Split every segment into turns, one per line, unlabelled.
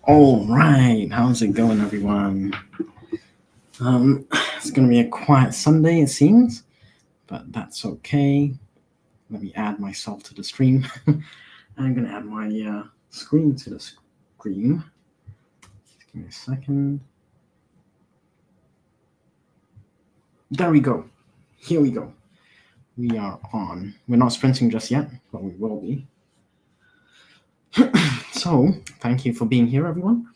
All right, how's it going, everyone? It's gonna be a quiet Sunday, it seems, but that's okay. Let me add myself to the stream. I'm gonna add my screen to the screen. Just give me a second. There we go. Here we go. We are on. We're not sprinting just yet, but we will be. So, thank you for being here, everyone.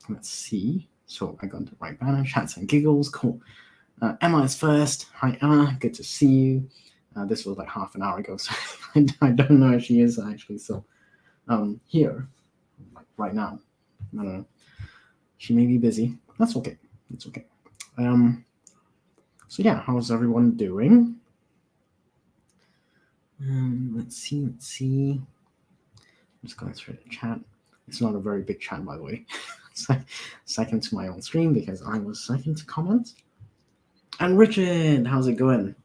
Let's see. So I got the right banner. Chats and giggles. Cool. Emma is first. Hi, Emma. Good to see you. This was like half an hour ago, so I don't know if she is actually still here, like right now. I don't know. She may be busy. That's okay. It's okay. So yeah, how's everyone doing? Let's see. I'm just going through the chat. It's not a very big chat, by the way. It's like second to my own stream because I was second to comment. And Richard, how's it going?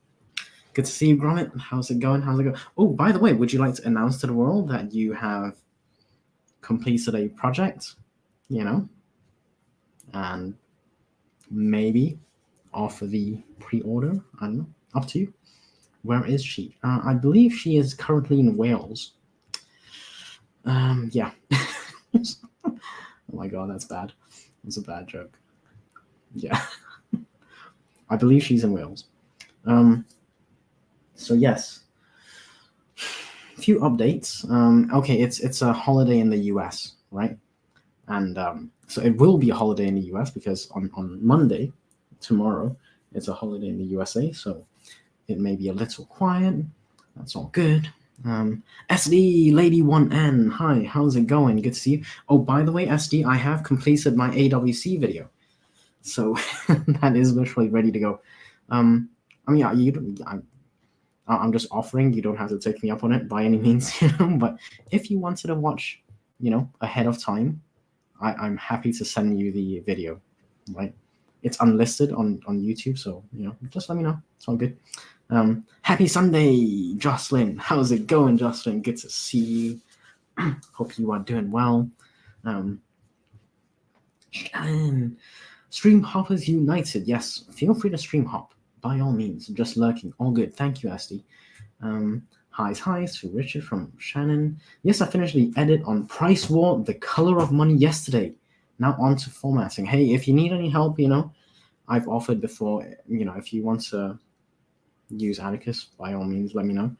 Good to see you, Gromit. How's it going? Oh, by the way, would you like to announce to the world that you have completed a project, and maybe offer the pre-order? I don't know. Up to you. Where is she? I believe she is currently in Wales. Yeah. Oh my god, that's bad. That's a bad joke. Yeah. I believe she's in Wales. So yes. A few updates. Okay, it's a holiday in the US, right? And so it will be a holiday in the US because on Monday, tomorrow, it's a holiday in the USA. So it may be a little quiet. That's all good. SD Lady 1N, hi, how's it going? Good to see you. Oh, by the way, SD, I have completed my AWC video, so that is literally ready to go. I mean, I'm just offering. You don't have to take me up on it by any means, But if you wanted to watch, ahead of time, I'm happy to send you the video. Right? It's unlisted on YouTube, so just let me know. It's all good. Happy Sunday, Jocelyn. How's it going, Jocelyn? Good to see you. Hope you are doing well. Stream Hoppers United. Yes, feel free to stream hop by all means. Just lurking. All good. Thank you, SD. Highs to Richard from Shannon. Yes, I finished the edit on Price War, The Color of Money yesterday. Now on to formatting. Hey, if you need any help, I've offered before, if you want to use Atticus, by all means, let me know.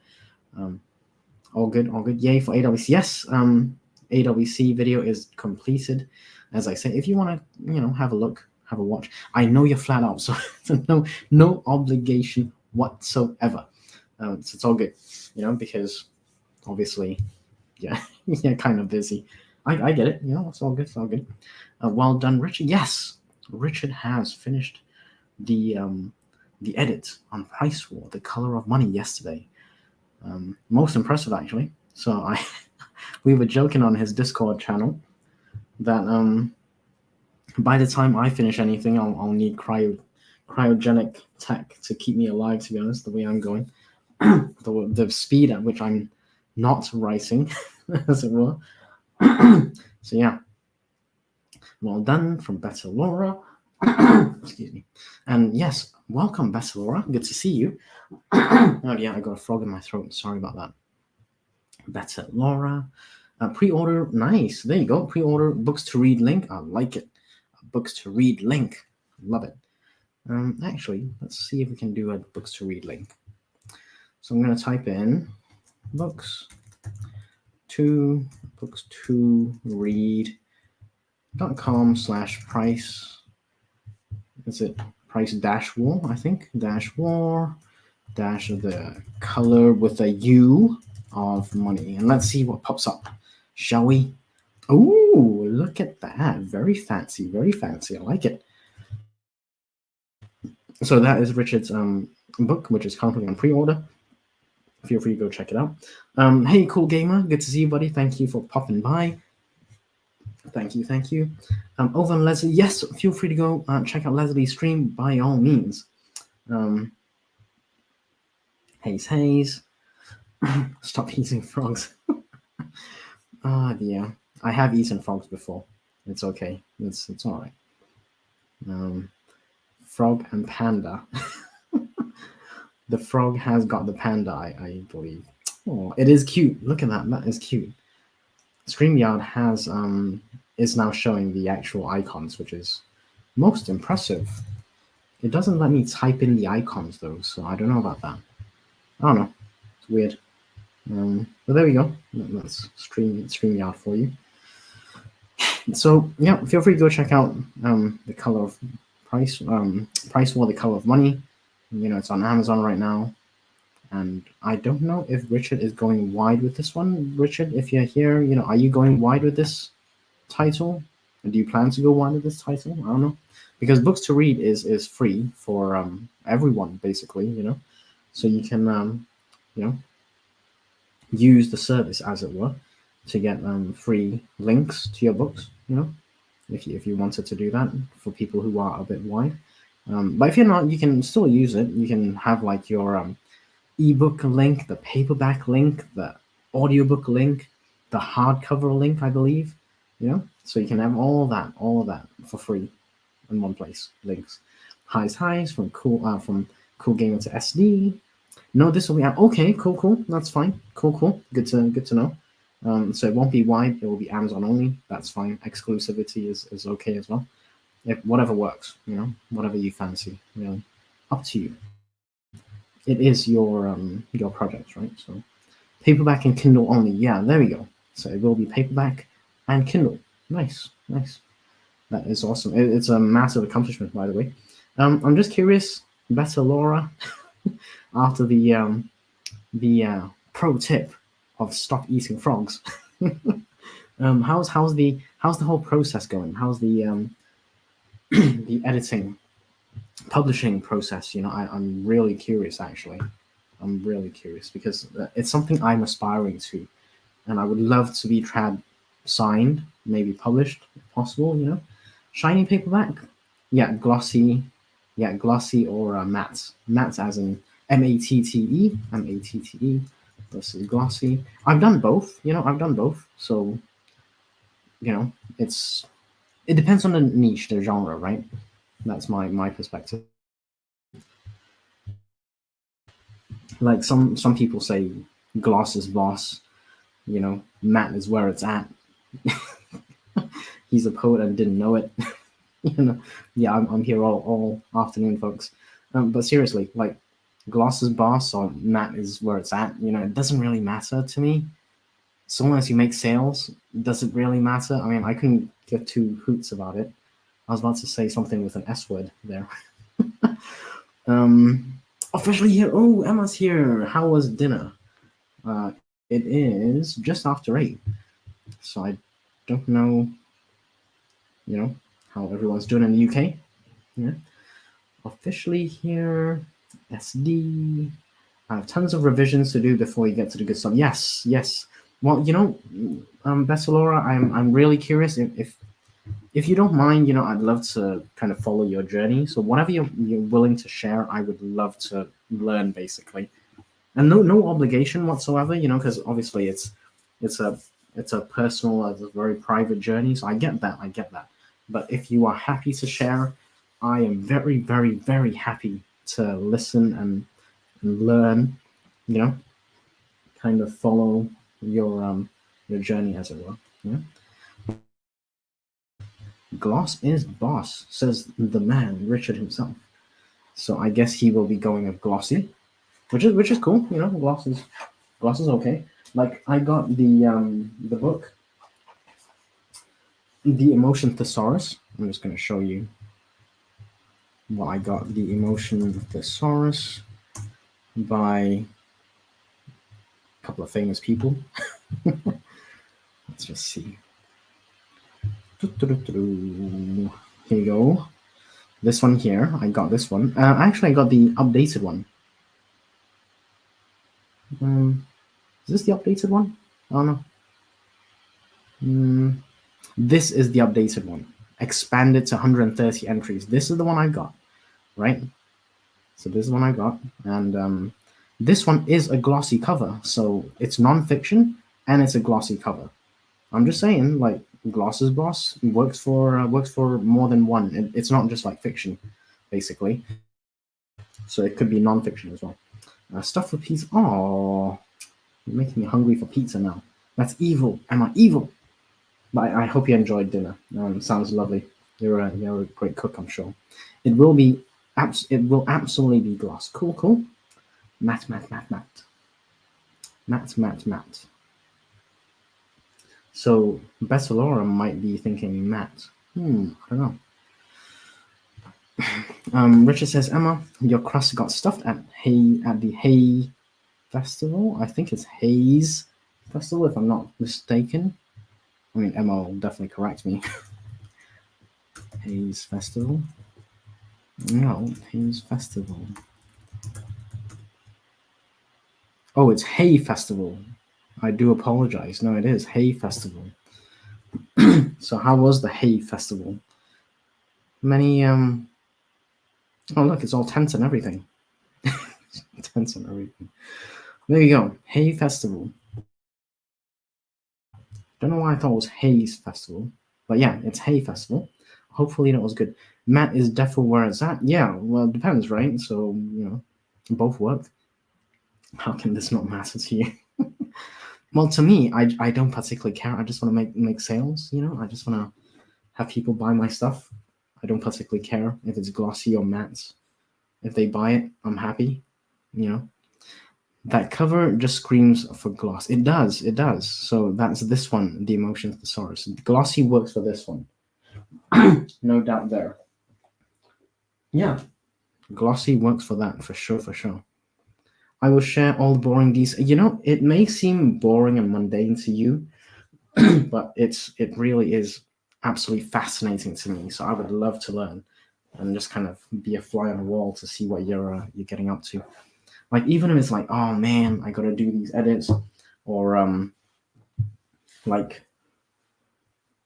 All good. Yay for AWC. Yes, AWC video is completed. As I said, if you want to, have a look, have a watch. I know you're flat out, so no obligation whatsoever. So it's all good, because obviously, yeah, you're kind of busy. I get it. It's all good. Well done, Richard. Yes, Richard has finished the edit on Price War, The Color of Money yesterday. Most impressive, actually. So we were joking on his Discord channel that by the time I finish anything, I'll need cryogenic tech to keep me alive. To be honest, the way I'm going, the speed at which I'm not writing, as it were. So yeah, well done from Better Laura. Excuse me. And yes, welcome, Better Laura. Good to see you. Oh yeah, I got a frog in my throat. Sorry about that. Better Laura. Pre-order, nice. There you go. Pre-order books to read link. I like it. Books to read link. Love it. Actually, let's see if we can do a books to read link. So I'm going to type in books to read.com/price. Is it price dash war? I think dash war dash the color with a U of money, and let's see what pops up, shall we? Oh, look at that. Very fancy. I like it. So that is Richard's book, which is currently on pre-order. Feel free to go check it out. Hey, Cool Gamer. Good to see you, buddy. Thank you for popping by. Thank you. Over on Leslie. Yes, feel free to go check out Leslie's stream by all means. Hayes. Stop using frogs. Oh, dear. I have eaten frogs before. It's okay. It's all right. Frog and panda. The frog has got the panda, I believe. Oh, it is cute. Look at that. That is cute. StreamYard has is now showing the actual icons, which is most impressive. It doesn't let me type in the icons though, so I don't know about that. I don't know. It's weird. But there we go. That's StreamYard for you. So yeah, feel free to go check out the color of price war, the color of money. You know, it's on Amazon right now. And I don't know if Richard is going wide with this one. Richard, if you're here, you know, are you going wide with this title? Do you plan to go wide with this title? I don't know, because books to read is free for everyone basically. You know, so you can you know, use the service as it were to get free links to your books. You know, if you wanted to do that for people who are a bit wide. But if you're not, you can still use it. You can have like your ebook link, the paperback link, the audiobook link, the hardcover link, I believe. You know, so you can have all of that for free in one place. Links, highs from cool gamer to SD. No, this will be out. Okay, cool. That's fine. Cool. Good to know. So it won't be wide. It will be Amazon only. That's fine. Exclusivity is okay as well. If whatever works, you know, whatever you fancy, really, up to you. It is your project, right? So paperback and Kindle only. Yeah, there we go. So it will be paperback and Kindle. Nice. That is awesome. It's a massive accomplishment, by the way. I'm just curious, better Laura, after the pro tip of stop eating frogs. How's the whole process going? How's the the editing, publishing process? You know, I'm really curious actually. I'm really curious because it's something I'm aspiring to, and I would love to be trad signed, maybe published if possible. You know, shiny paperback, glossy or matte. Matte as in matte versus glossy. I've done both. You know, I've done both. So you know, it depends on the niche, the genre, right? That's my perspective. Like some people say, gloss is boss. You know, matte is where it's at. He's a poet and didn't know it. You know, yeah, I'm here all afternoon, folks. But seriously, like, gloss is boss or matte is where it's at. You know, it doesn't really matter to me. So long as you make sales, does it really matter? I mean, I couldn't give two hoots about it. I was about to say something with an S word there. Officially here. Oh, Emma's here. How was dinner? It is just after 8. So I don't know, you know, how everyone's doing in the UK. Yeah. Officially here. SD. I have tons of revisions to do before we get to the good stuff. Yes. Well, you know, Bessalora, I'm really curious if you don't mind, you know, I'd love to kind of follow your journey. So whatever you're willing to share, I would love to learn basically. And no obligation whatsoever, you know, because obviously it's a personal, it's a very private journey. So I get that. But if you are happy to share, I am very happy to listen and learn, you know, kind of follow your journey as it were. Yeah. Gloss is boss, says the man, Richard himself. So I guess he will be going with glossy, which is cool. You know, gloss is okay. Like I got the book, The Emotion Thesaurus. I'm just gonna show you what I got. The Emotion Thesaurus by a couple of famous people. Let's just see. Here you go. This one here, I got this one. Actually, I got the updated one. Is this the updated one? Oh no. This is the updated one. Expanded to 130 entries. This is the one I got, right? So this is the one I got. And this one is a glossy cover. So it's non-fiction and it's a glossy cover. I'm just saying, like, gloss is gloss, works for more than one. It's not just like fiction, basically. So it could be non-fiction as well. Stuff for pizza. Oh, you're making me hungry for pizza now. That's evil. Am I evil? But I hope you enjoyed dinner. Sounds lovely. You're a great cook, I'm sure. It will be it will absolutely be gloss. Cool, cool. Matt, Matt, Matt, Matt. Matt, Matt, Matt. So Bessalora might be thinking Matt. I don't know. Richard says, Emma, your crust got stuffed at the Hay Festival. I think it's Hayes Festival, if I'm not mistaken. I mean, Emma will definitely correct me. Hayes Festival. No, Hayes Festival. Oh, it's Hay Festival. I do apologize. No, it is Hay Festival. So how was the Hay Festival? Many oh look, it's all tents and everything. Tents and everything. There you go. Hay Festival. Don't know why I thought it was Hayes Festival. But yeah, it's Hay Festival. Hopefully that was good. Matt is definitely where it's at. Yeah, well, it depends, right? So, both work. How can this not matter to you? Well, to me, I don't particularly care. I just want to make sales, I just want to have people buy my stuff. I don't particularly care if it's glossy or matte. If they buy it, I'm happy, That cover just screams for gloss. It does. So that's this one, the Emotion Thesaurus. Glossy works for this one. No doubt there. Yeah, glossy works for that, for sure. I will share all the boring details. It may seem boring and mundane to you, but it really is absolutely fascinating to me. So I would love to learn and just kind of be a fly on the wall to see what you're getting up to. Like, even if it's like, oh man, I gotta do these edits, or like,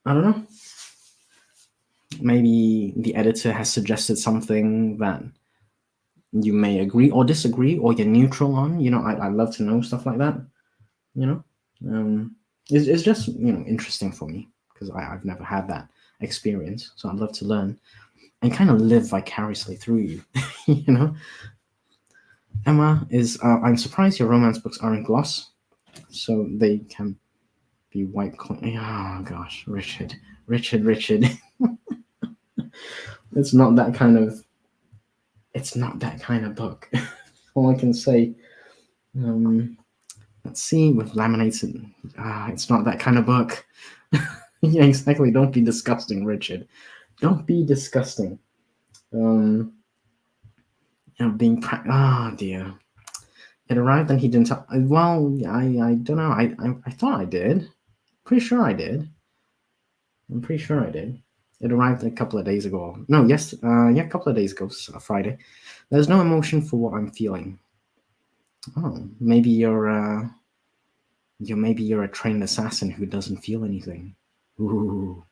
I don't know, maybe the editor has suggested something that you may agree or disagree, or you're neutral on. I love to know stuff like that. It's just interesting for me because I've never had that experience, so I'd love to learn and kind of live vicariously through you. Emma is. I'm surprised your romance books aren't gloss, so they can be white. Oh gosh, Richard. It's not that kind of. It's not that kind of book. All I can say. Let's see, with laminated. It's not that kind of book. Yeah, exactly. Don't be disgusting, Richard. Don't be disgusting. Being dear. It arrived and he didn't tell. Well, I don't know. I thought I did. Pretty sure I did. I'm pretty sure I did. It arrived a couple of days ago. No, yes, a couple of days ago, Friday. There's no emotion for what I'm feeling. Oh, maybe you're a trained assassin who doesn't feel anything. Ooh,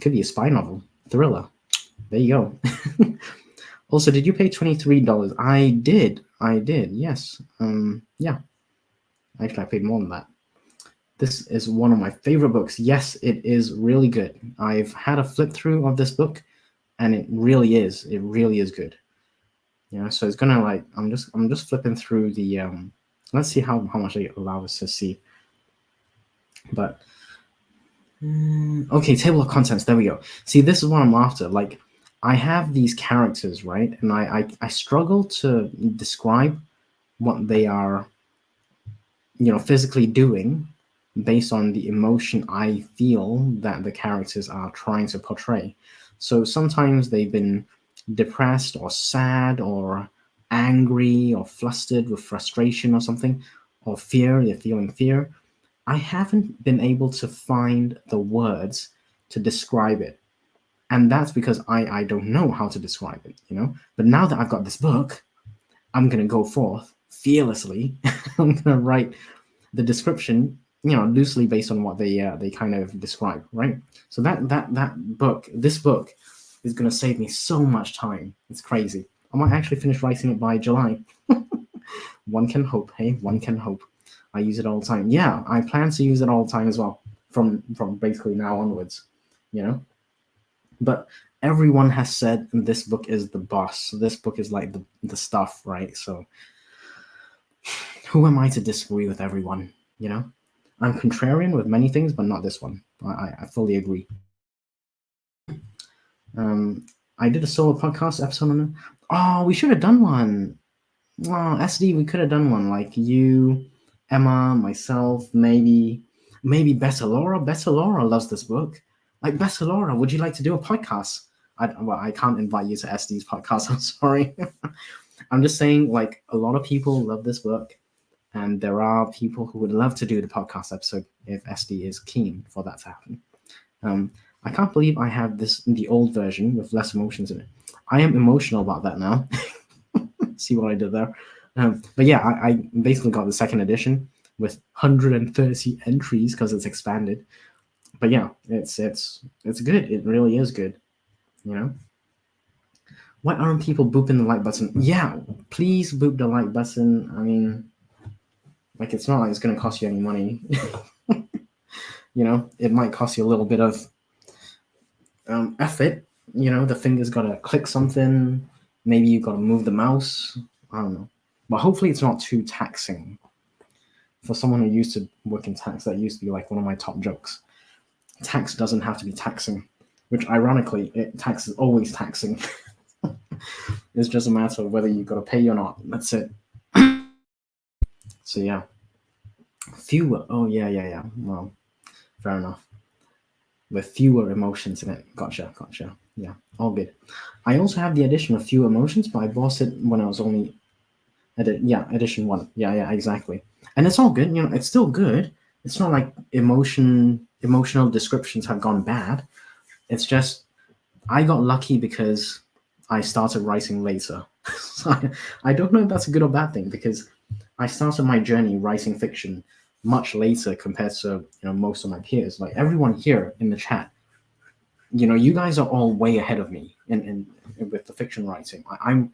could be a spy novel, thriller. There you go. Also, did you pay $23? I did. Yes. Yeah. Actually, I paid more than that. This is one of my favorite books. Yes, it is really good. I've had a flip through of this book, and it really is. It really is good. So it's gonna like I'm just flipping through the let's see how much they allow us to see. But okay, table of contents. There we go. See, this is what I'm after. Like, I have these characters, right, and I struggle to describe what they are, physically doing based on the emotion I feel that the characters are trying to portray. So sometimes they've been depressed or sad or angry or flustered with frustration or something, or fear, they're feeling fear. I haven't been able to find the words to describe it. And that's because I don't know how to describe it, But now that I've got this book, I'm going to go forth fearlessly. I'm going to write the description, loosely based on what they kind of describe, right? So this book is going to save me so much time. It's crazy. I might actually finish writing it by July. One can hope, hey? One can hope. I use it all the time. Yeah, I plan to use it all the time as well. from basically now onwards, you know. But everyone has said this book is the boss. This book is like the stuff, right? So who am I to disagree with everyone, you know? I'm contrarian with many things, but not this one. I fully agree. Um, I did a solo podcast episode on it. Oh, we should have done one. Oh, SD, we could have done one. Like you, Emma, myself, maybe Better Laura. Better Laura loves this book. Like Better Laura, would you like to do a podcast? I can't invite you to SD's podcast. I'm sorry. I'm just saying, like, a lot of people love this book, and there are people who would love to do the podcast episode if SD is keen for that to happen. I can't believe I have the old version with less emotions in it. I am emotional about that now. See what I did there? But yeah, I basically got the second edition with 130 entries because it's expanded. But yeah, it's good. It really is good. You know. Why aren't people booping the like button? Yeah, please boop the like button. I mean, like, it's not like it's going to cost you any money. You know, it might cost you a little bit of effort. You know, the finger's got to click something. Maybe you've got to move the mouse. I don't know. But hopefully it's not too taxing. For someone who used to work in tax, that used to be like one of my top jokes. Tax doesn't have to be taxing, which ironically, tax is always taxing. It's just a matter of whether you've got to pay or not. That's it. So yeah. Fewer. Oh yeah. Well, fair enough. With fewer emotions in it. Gotcha. Yeah, all good. I also have the edition of fewer emotions, but I bought it when I was only edition 1. Yeah, exactly. And it's all good. You know, it's still good. It's not like emotional descriptions have gone bad. It's just I got lucky because I started writing later. So I don't know if that's a good or bad thing, because I started my journey writing fiction much later compared to most of my peers. Like everyone here in the chat, you guys are all way ahead of me in with the fiction writing. I'm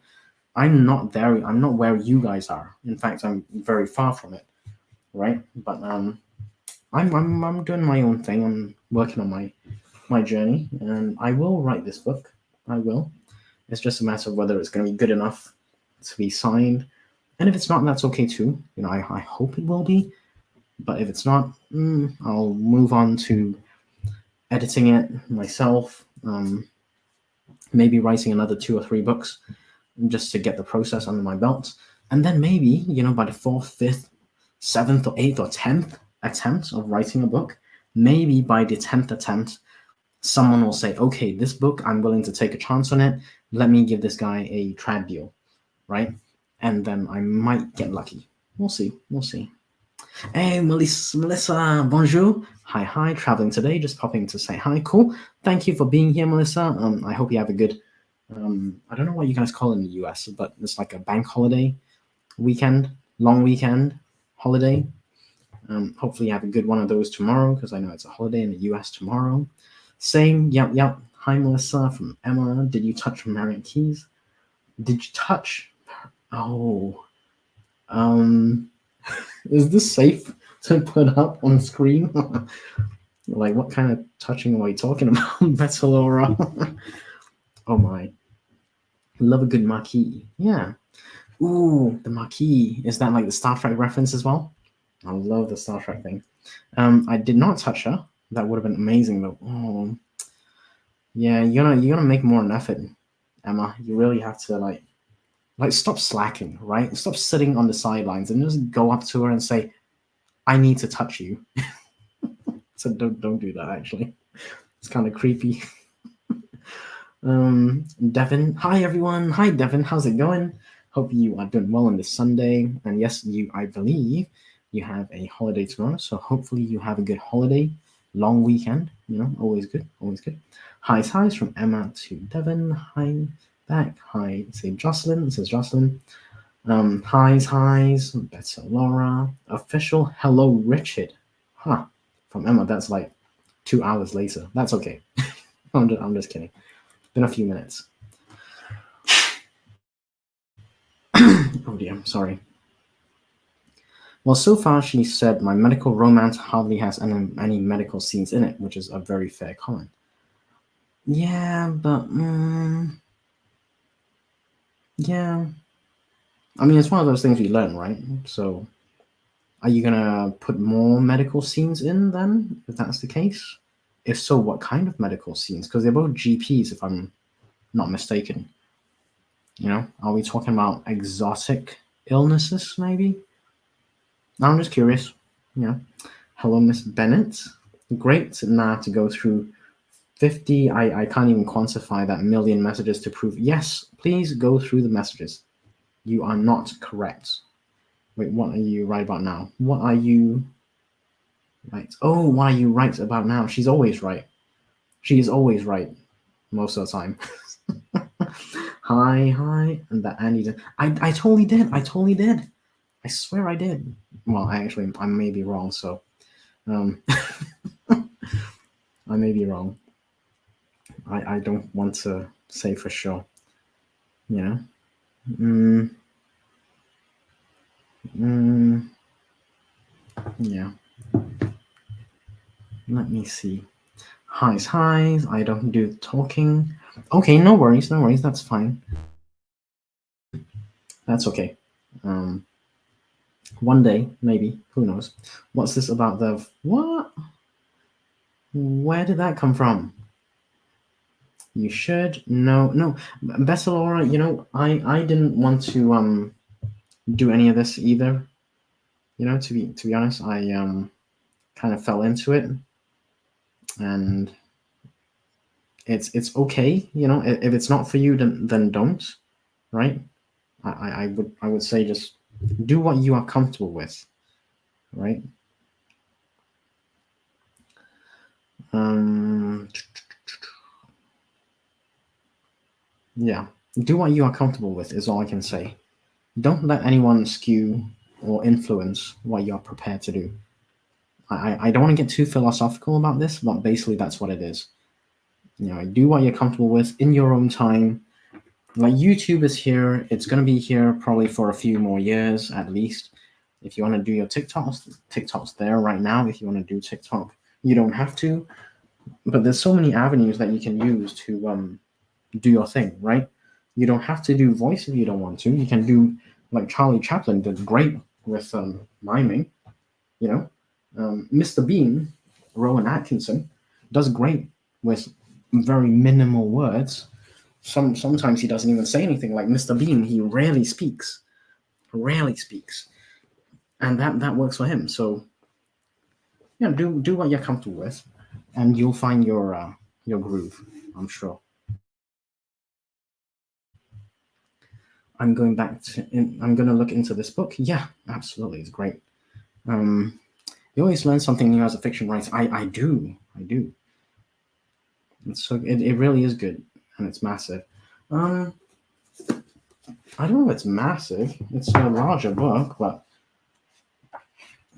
not there. I'm not where you guys are. In fact, I'm very far from it, right? But I'm doing my own thing. I'm working on my journey, and I will write this book. I will. It's just a matter of whether it's going to be good enough to be signed, and if it's not, that's okay too. I hope it will be. But if it's not, I'll move on to editing it myself. Maybe writing another 2 or 3 books just to get the process under my belt. And then maybe, by the 4th, 5th, 7th, or 8th, or 10th attempt of writing a book, maybe by the 10th attempt, someone will say, okay, this book, I'm willing to take a chance on it. Let me give this guy a trad deal, right? And then I might get lucky. We'll see. Hey, Melissa, bonjour. Hi, traveling today, just popping to say hi. Cool. Thank you for being here, Melissa. I hope you have a good, I don't know what you guys call it in the US, but it's like a bank holiday weekend, long weekend holiday. Hopefully you have a good one of those tomorrow, because I know it's a holiday in the US tomorrow. Same, yep. Hi, Melissa from Emma. Did you touch Marion Keys? Did you touch? Oh, is this safe to put up on screen? Like, what kind of touching are we talking about? Better Laura. Oh my. Love a good marquee. Yeah. Ooh, the marquee. Is that like the Star Trek reference as well? I love the Star Trek thing. I did not touch her. That would have been amazing though. Oh. Yeah, you're gonna make more an effort, Emma. You really have to like stop slacking, right? Stop sitting on the sidelines and just go up to her and say, I need to touch you. So don't do that, actually. It's kind of creepy. Devin. Hi, everyone. Hi, Devin. How's it going? Hope you are doing well on this Sunday. And yes, I believe you have a holiday tomorrow. So hopefully you have a good holiday, long weekend. Always good. Highs from Emma to Devin. Hi back. Hi, say Jocelyn. This is Jocelyn. Highs. Better Laura. Official hello, Richard. Huh. From Emma, that's like 2 hours later. That's okay. I'm just kidding. Been a few minutes. Oh dear, sorry. Well, so far she said my medical romance hardly has any medical scenes in it, which is a very fair comment. Yeah, but yeah. I mean, it's one of those things we learn, right? So, are you gonna put more medical scenes in then, if that's the case? If so, what kind of medical scenes? Because they're both GPs, if I'm not mistaken. You know, are we talking about exotic illnesses, maybe? I'm just curious. You know, hello, Miss Bennett. Great now to go through 50. I can't even quantify that million messages to prove. Yes, please go through the messages. You are not correct. Wait, what are you right about now? What are you right? Oh, what are you right about now? She's always right. She is always right most of the time. Hi, and that Andy did. I totally did. I totally did. I swear I did. Well, I may be wrong. So, I may be wrong. I don't want to say for sure. You know. Yeah. Let me see. Highs. I don't do talking. Okay, no worries. That's fine. That's okay. One day, maybe. Who knows? What's this about the what? Where did that come from? You should no. Bessalora, you know, I didn't want to do any of this either. You know, to be honest, I kind of fell into it, and it's okay. You know, if it's not for you, then don't. Right? I would say just do what you are comfortable with. Right? Yeah, do what you are comfortable with is all I can say. Don't let anyone skew or influence what you're prepared to do. I don't want to get too philosophical about this, but basically that's what it is. You know, do what you're comfortable with in your own time. Like YouTube is here, it's going to be here probably for a few more years at least. If you want to do your TikTok's there right now. If you want to do TikTok, you don't have to, but there's so many avenues that you can use to do your thing, right? You don't have to do voice if you don't want to. You can do like Charlie Chaplin did great with miming, you know. Mr. Bean, Rowan Atkinson, does great with very minimal words. Sometimes he doesn't even say anything. Like Mr. Bean, he rarely speaks, and that works for him. So yeah, do what you're comfortable with, and you'll find your groove. I'm sure. I'm going back to. I'm going to look into this book. Yeah, absolutely, it's great. You always learn something new as a fiction writer. I do. So it really is good, and it's massive. I don't know if it's massive. It's a larger book, but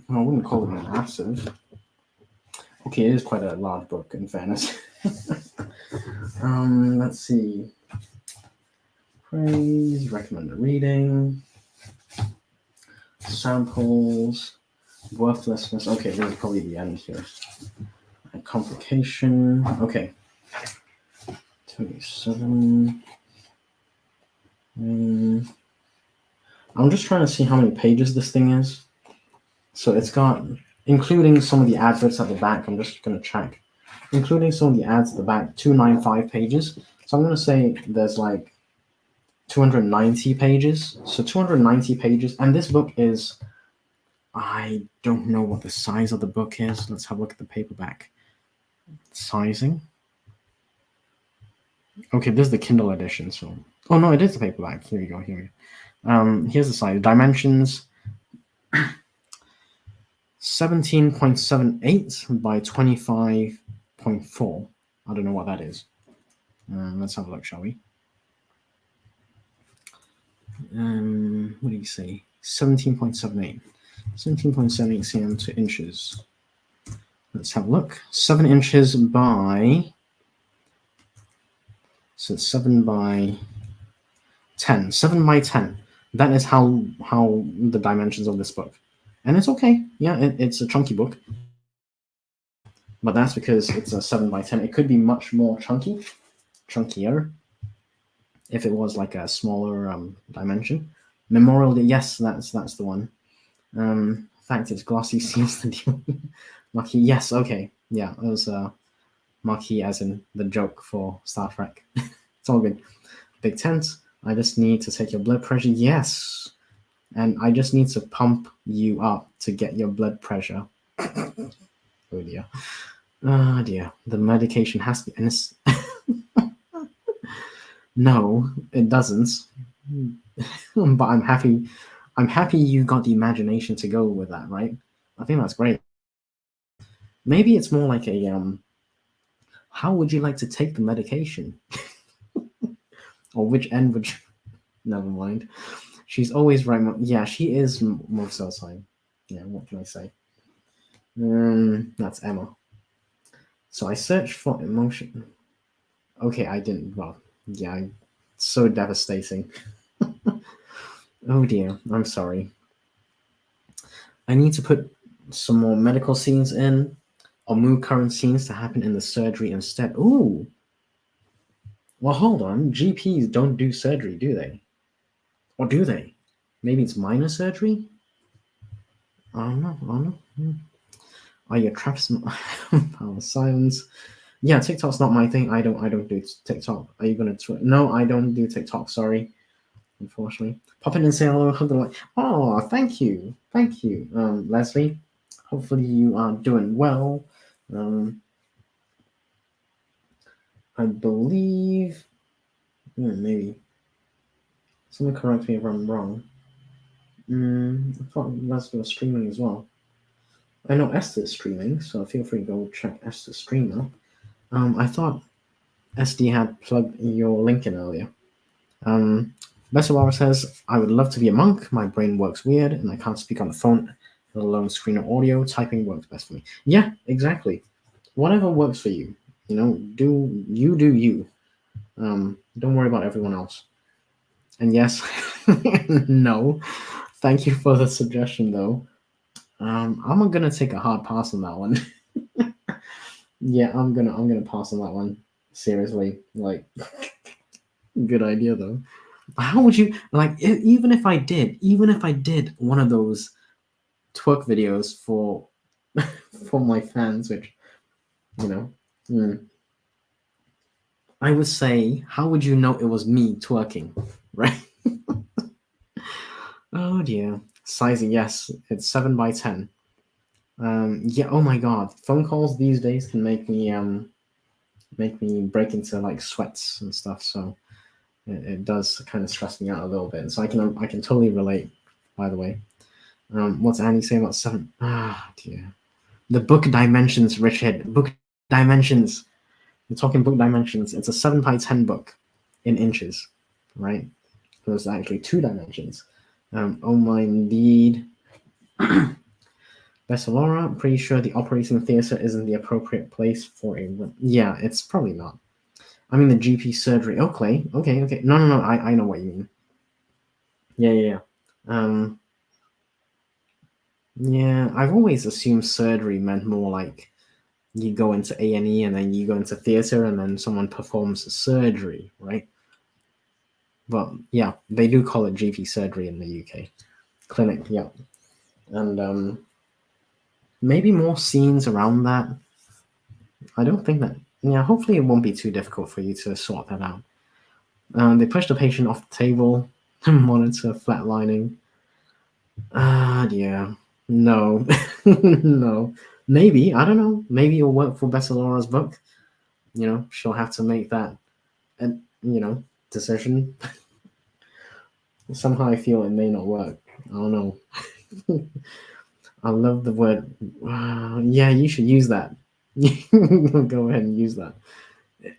I wouldn't call it massive. Okay, it is quite a large book, in fairness. Let's see. Praise, recommended reading, samples, worthlessness. Okay, this is probably the end here. Complication. Okay. 27. I'm just trying to see how many pages this thing is. So it's got, including some of the adverts at the back, I'm just going to check. Including some of the ads at the back, 295 pages. So I'm going to say there's like 290 pages. So 290 pages. And this book is, I don't know what the size of the book is. Let's have a look at the paperback. Sizing. Okay, this is the Kindle edition. So, oh no, it is the paperback. Here we go. Here's the size. Dimensions. 17.78 by 25.4. I don't know what that is. Let's have a look, shall we? What do you say? 17.78. 17.78 cm to inches. Let's have a look. 7 inches by. So 7 by 10. 7 by 10. That is how the dimensions of this book. And it's okay. Yeah, it's a chunky book, but that's because it's a 7 by 10. It could be much more chunkier, if it was like a smaller dimension. Memorial Day, yes, that's the one. Fact it's glossy seems the deal. Marquee, yes, okay, yeah, it was Marquee as in the joke for Star Trek. It's all good. Big tent. I just need to take your blood pressure. Yes, and I just need to pump you up to get your blood pressure. Oh dear. Oh dear. The medication has to be. No, it doesn't. But I'm happy. I'm happy you got the imagination to go with that, right? I think that's great. Maybe it's more like a how would you like to take the medication? Or which end would you... Never mind. She's always right. Yeah, she is most of the time. Yeah, what can I say? That's Emma. So I searched for emotion. Okay, I didn't. Well, yeah, so devastating. Oh dear, I'm sorry. I need to put some more medical scenes in, or move current scenes to happen in the surgery instead. Ooh, well, hold on. GPs don't do surgery, do they? Or do they? Maybe it's minor surgery? I don't know. I don't know. Are your traps power silence? Yeah, TikTok's not my thing. I don't do TikTok. Are you gonna No, I don't do TikTok, sorry. Unfortunately. Pop in and say hello, hug the like. Oh, thank you. Thank you, Leslie. Hopefully you are doing well. Um I believe maybe someone correct me if I'm wrong. I thought Leslie was streaming as well. I know Esther's streaming, so feel free to go check Esther's streamer. I thought SD had plugged your link in earlier. Besawara says, I would love to be a monk. My brain works weird and I can't speak on the phone, let alone screen or audio. Typing works best for me. Yeah, exactly. Whatever works for you. Do you. Don't worry about everyone else. And yes, no. Thank you for the suggestion though. I'm gonna take a hard pass on that one. Yeah, I'm gonna pass on that one. Seriously. Like good idea though. How would you like even if I did one of those twerk videos for for my fans, which you know, mm, I would say, how would you know it was me twerking, right? Oh dear, sizing, yes, it's 7 by 10. Yeah. Oh my god, phone calls these days can make me break into like sweats and stuff. So it does kind of stress me out a little bit. So I can totally relate. By the way. What's Andy saying about seven? Ah, dear. The book dimensions, Richard. Book dimensions. We're talking book dimensions. It's a 7 by 10 book in inches, right? There's actually 2 dimensions. Oh my, indeed. Bessalora, I'm pretty sure the operating theatre isn't the appropriate place for a. Yeah, it's probably not. I mean, the GP surgery. Okay, okay. No. I know what you mean. Yeah. Yeah, I've always assumed surgery meant more like you go into A&E and then you go into theater and then someone performs surgery, right? But yeah, they do call it GP surgery in the UK. Clinic, yeah. And maybe more scenes around that. I don't think that, yeah, hopefully it won't be too difficult for you to sort that out. They push the patient off the table, monitor flatlining. Ah, yeah. No. No. Maybe, I don't know. Maybe it'll work for Bessalora's book. She'll have to make that, and decision. Somehow I feel it may not work. I don't know. I love the word. Yeah, you should use that. Go ahead and use that.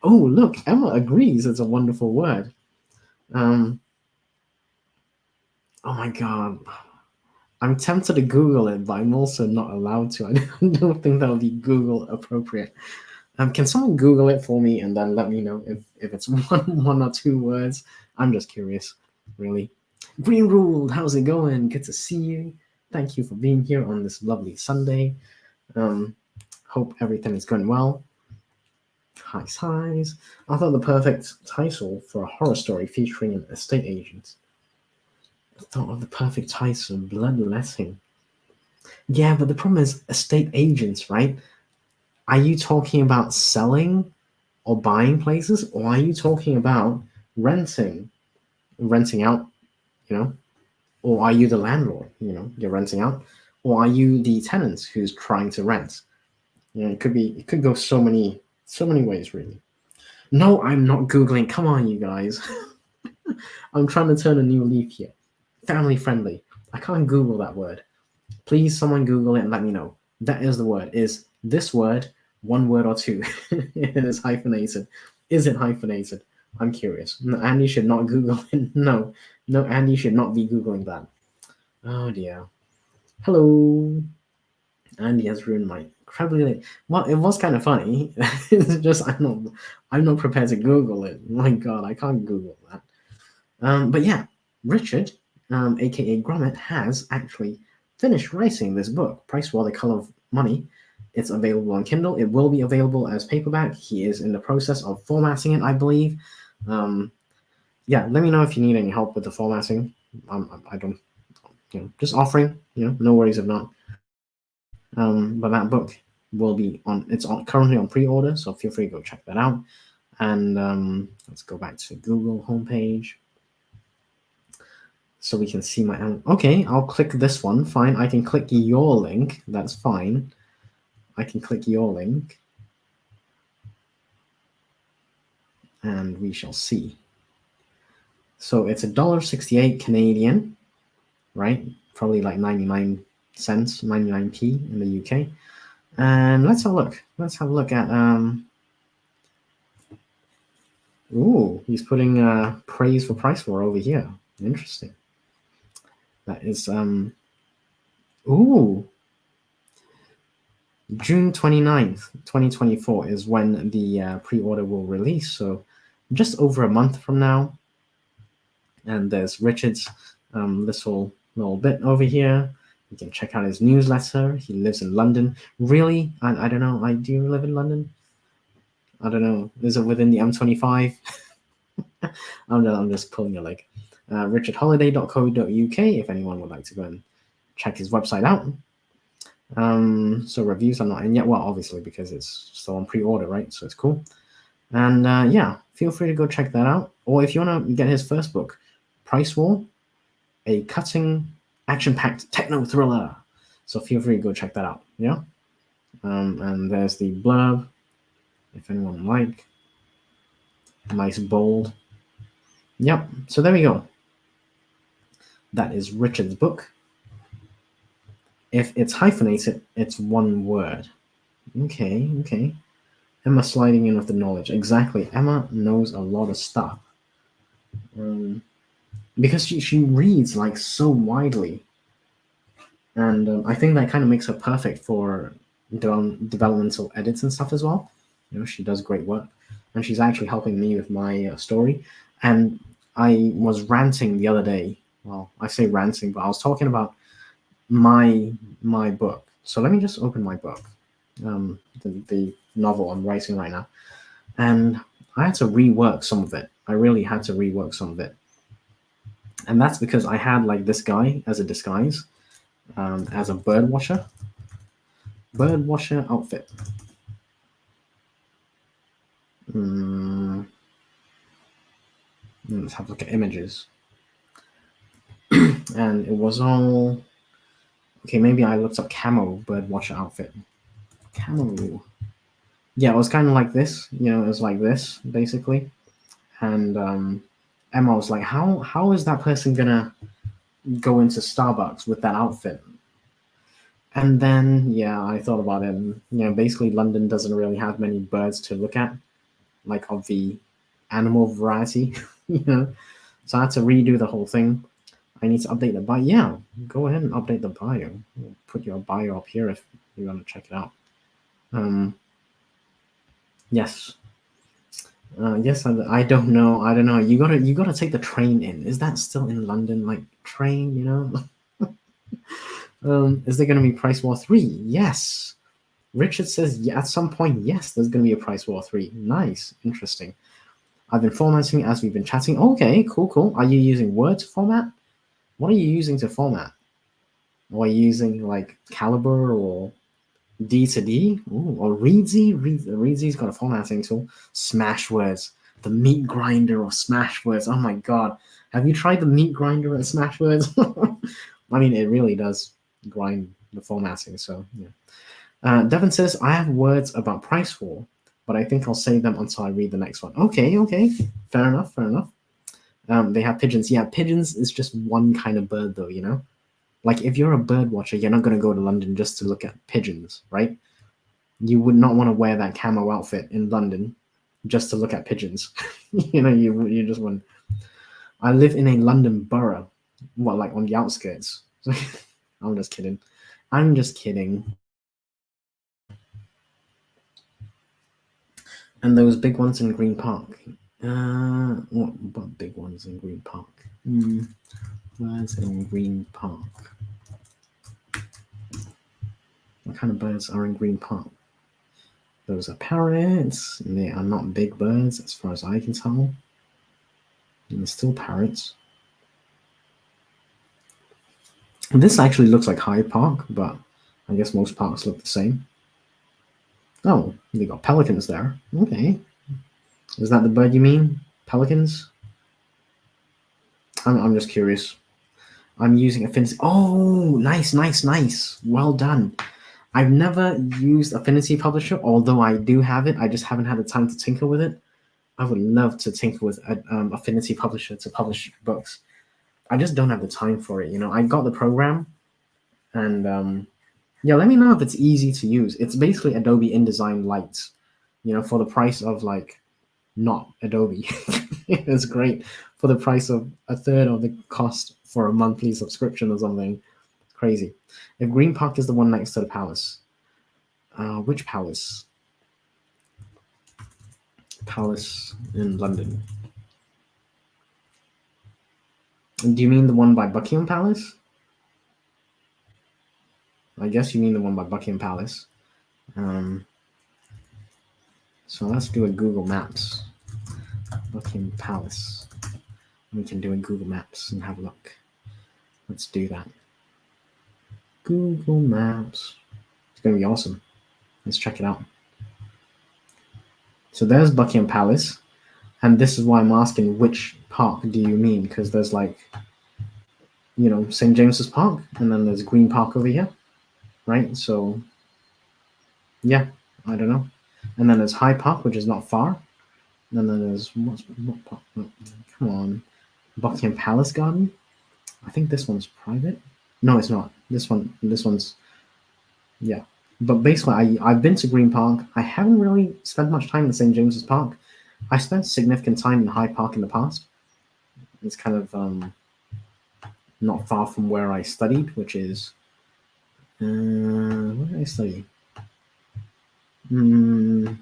Oh, look, Emma agrees. It's a wonderful word. Um. Oh my god. I'm tempted to Google it, but I'm also not allowed to. I don't think that would be Google appropriate. Can someone Google it for me and then let me know if it's one or 2 words? I'm just curious, really. Green Ruled, how's it going? Good to see you. Thank you for being here on this lovely Sunday. Hope everything is going well. Highs. I thought the perfect title for a horror story featuring an estate agent. I thought of the perfect title, Bloodletting. Yeah, but the problem is estate agents, right? Are you talking about selling or buying places, or are you talking about renting out, you know? Or are you the landlord, you're renting out? Or are you the tenant who's trying to rent? It could go so many ways, really. No, I'm not Googling. Come on, you guys. I'm trying to turn a new leaf here. Family friendly. I can't Google that word. Please, someone Google it and let me know. That is the word. Is this word one word or two? It is hyphenated. Is it hyphenated? I'm curious. No, Andy should not Google it. No, Andy should not be Googling that. Oh dear. Hello. Andy has ruined my incredibly. Well, it was kind of funny. It's just I'm not prepared to Google it. My God, I can't Google that. But yeah, Richard, aka Gromit, has actually finished writing this book, Price War: The Color of Money. It's available on Kindle. It will be available as paperback. He is in the process of formatting it, I believe. Yeah, let me know if you need any help with the formatting. I don't, just offering. No worries if not. But that book will be on. It's currently on pre-order, so feel free to go check that out. And let's go back to Google homepage so we can see my. Okay, I'll click this one. Fine, I can click your link. That's fine. I can click your link, and we shall see. So it's $1.68 Canadian, right? Probably like 99 cents, 99p in the UK. And let's have a look. Let's have a look at Ooh, he's putting praise for Price War over here. Interesting. That is ooh. June 29th, 2024 is when the pre-order will release. So just over a month from now. And there's Richard's little bit over here. You can check out his newsletter. He lives in London. Really? I don't know. Do you live in London? I don't know. Is it within the M25? I'm just pulling your leg. richardholiday.co.uk if anyone would like to go and check his website out. So reviews are not in yet. Well, obviously, because it's still on pre-order, right? So it's cool. And yeah, feel free to go check that out. Or if you want to get his first book, Price War, a cutting, action-packed techno thriller. So feel free to go check that out. Yeah. And there's the blurb, if anyone would like. Nice, bold. Yep. So there we go. That is Richard's book. If it's hyphenated, it's one word. Okay. Emma sliding in with the knowledge. Exactly. Emma knows a lot of stuff. Because she reads like so widely. And I think that kind of makes her perfect for developmental edits and stuff as well. She does great work. And she's actually helping me with my story. And I was ranting the other day. Well, I say ranting, but I was talking about my book. So let me just open my book, the novel I'm writing right now. And I had to rework some of it. I really had to rework some of it. And that's because I had like this guy as a disguise, as a bird watcher outfit. Let's have a look at images. And it was all okay. Maybe I looked up camo bird watcher outfit. Camo. Yeah, it was kind of like this. It was like this basically. And Emma was like, "How is that person gonna go into Starbucks with that outfit?" And then yeah, I thought about it. And, basically London doesn't really have many birds to look at, like of the animal variety. So I had to redo the whole thing. I need to update the bio. Yeah, go ahead and update the bio. Put your bio up here if you want to check it out. Yes. Yes, I don't know. You gotta take the train in. Is that still in London? Like train, Is there going to be Price War 3? Yes. Richard says, yeah, at some point, yes, there's going to be a Price War 3. Nice. Interesting. I've been formatting as we've been chatting. Okay, cool. Are you using Word to format? What are you using to format? Or are you using like Calibre or D to D? Ooh, or Reedsy? Reedsy's got a formatting tool. Smashwords. The meat grinder of Smashwords. Oh my god. Have you tried the meat grinder at Smashwords? I mean, it really does grind the formatting, so yeah. Devin says, I have words about Price War, but I think I'll save them until I read the next one. Okay. Fair enough. They have pigeons. Yeah, pigeons is just one kind of bird, though, you know? Like, if you're a bird watcher, you're not going to go to London just to look at pigeons, right? You would not want to wear that camo outfit in London just to look at pigeons. You just wouldn't. I live in a London borough. What, like on the outskirts? I'm just kidding. And those big ones in Green Park. What big ones in Green Park? Birds in Green Park. What kind of birds are in Green Park? Those are parrots. They are not big birds, as far as I can tell. And they're still parrots. This actually looks like Hyde Park, but I guess most parks look the same. Oh, they got pelicans there. Okay. Is that the bird you mean? Pelicans? I'm just curious. I'm using Affinity. Oh, nice. Well done. I've never used Affinity Publisher, although I do have it. I just haven't had the time to tinker with it. I would love to tinker with Affinity Publisher to publish books. I just don't have the time for it. I got the program, and yeah, let me know if it's easy to use. It's basically Adobe InDesign Lite, for the price of like not Adobe. It's great for the price of a third of the cost for a monthly subscription or something. Crazy. If Green Park is the one next to the palace, which palace? Palace in London. Do you mean the one by Buckingham Palace? I guess you mean the one by Buckingham Palace. So let's do a Google Maps. Buckingham Palace. We can do a Google Maps and have a look. Let's do that. Google Maps. It's going to be awesome. Let's check it out. So there's Buckingham Palace. And this is why I'm asking which park do you mean? Because there's like, St. James's Park, and then there's Green Park over here, right? So, yeah, I don't know. And then there's Hyde Park, which is not far. And then there's, what park? Come on. Buckingham Palace Garden? I think this one's private. No, it's not. This one's, yeah. But basically, I've been to Green Park. I haven't really spent much time in St. James's Park. I spent significant time in Hyde Park in the past. It's kind of not far from where I studied, which is where did I study? I'm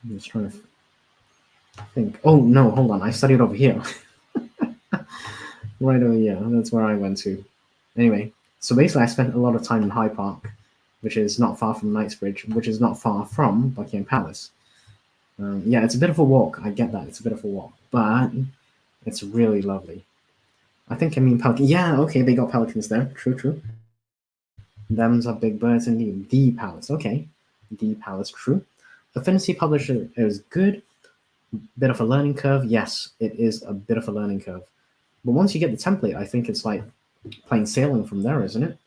just trying to think. Oh no, hold on. I studied over here. Right over here. That's where I went to. Anyway, so basically, I spent a lot of time in Hyde Park, which is not far from Knightsbridge, which is not far from Buckingham Palace. Yeah, it's a bit of a walk. I get that. It's a bit of a walk, but it's really lovely. I think I mean pelican. Yeah, okay, they got pelicans there. True. Them's are big birds indeed. The Palace. Okay. The Palace. True. Affinity Publisher is good. Bit of a learning curve. Yes, it is a bit of a learning curve. But once you get the template, I think it's like plain sailing from there, isn't it?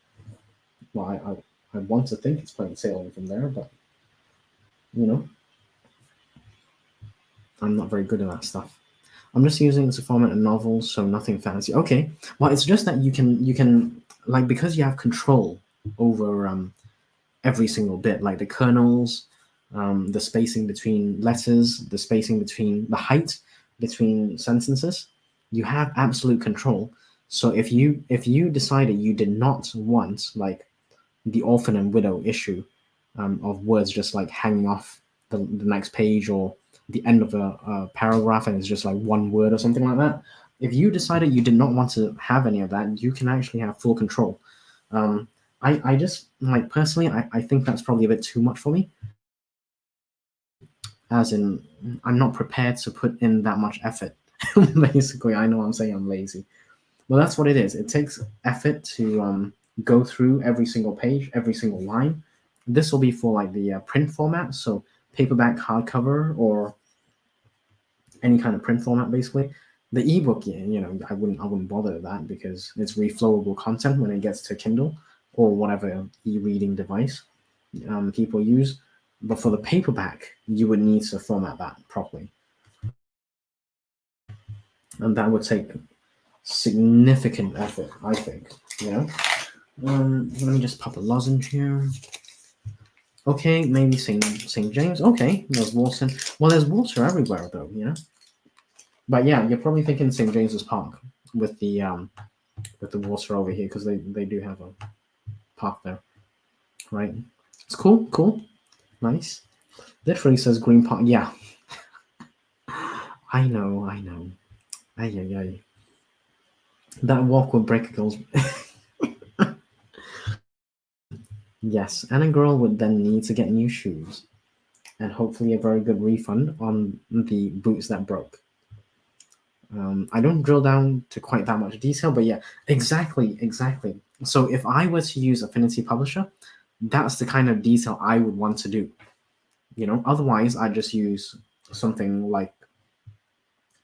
Well, I want to think it's plain sailing from there, but I'm not very good at that stuff. I'm just using it to format a novel, so nothing fancy. Okay, well, it's just that you can like, because you have control over every single bit, like the kernels, the spacing between letters, the spacing between the height between sentences. You have absolute control. So if you decided you did not want like the orphan and widow issue of words just like hanging off the next page, or the end of a paragraph and it's just like one word or something like that. If you decided you did not want to have any of that, you can actually have full control. I just like personally, I think that's probably a bit too much for me. As in, I'm not prepared to put in that much effort. Basically, I know I'm saying I'm lazy. Well, that's what it is. It takes effort to go through every single page, every single line. This will be for like the print format, so paperback, hardcover, or any kind of print format, basically. The ebook, I wouldn't bother with that because it's reflowable content when it gets to Kindle or whatever e-reading device people use. But for the paperback, you would need to format that properly, and that would take significant effort, I think. You know. Let me just pop a lozenge here. Okay, maybe Saint James. Okay, there's water. Well, there's water everywhere, though. But yeah, you're probably thinking St James's Park with the water over here because they do have a park there, right? It's cool, cool, nice. Literally says Green Park. Yeah, I know, I know. Ay, ay, ay. That walk would break a girl's. Yes, and a girl would then need to get new shoes and hopefully a very good refund on the boots that broke. I don't drill down to quite that much detail, but yeah, exactly, exactly. So if I were to use Affinity Publisher, that's the kind of detail I would want to do. Otherwise I just use something like,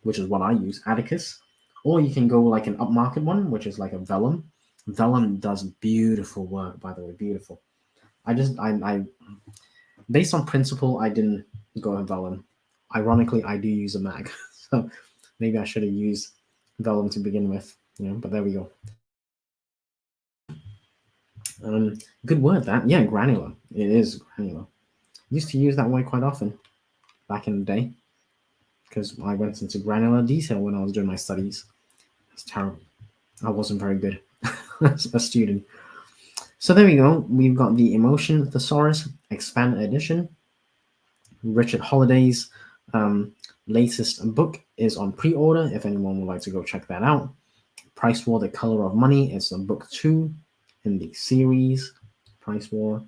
which is what I use, Atticus, or you can go like an upmarket one, which is like a Vellum. Vellum does beautiful work, by the way, beautiful. I based on principle, I didn't go with Vellum. Ironically, I do use a Mac, so maybe I should have used Vellum to begin with. But there we go. Good word that. Yeah, granular. It is granular. Used to use that word quite often back in the day because I went into granular detail when I was doing my studies. It's terrible. I wasn't very good as a student. So there we go. We've got the Emotion Thesaurus Expanded Edition. Richard Holiday's latest book is on pre-order if anyone would like to go check that out. Price War: The Color of Money is book 2 in the series Price War.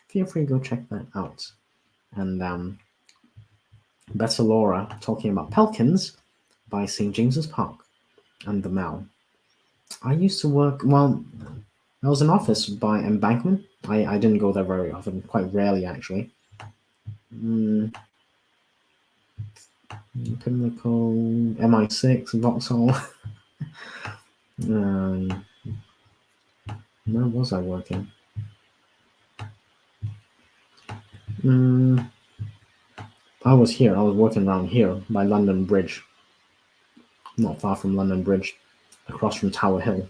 Feel free to go check that out. And Better Laura talking about Pelkins by St. James's Park and the Mall. I used to work, well, I was in office by Embankment. I didn't go there very often, quite rarely actually. Pimlico, MI6, Vauxhall. Where was I working? I was here. I was working around here by London Bridge. Not far from London Bridge, across from Tower Hill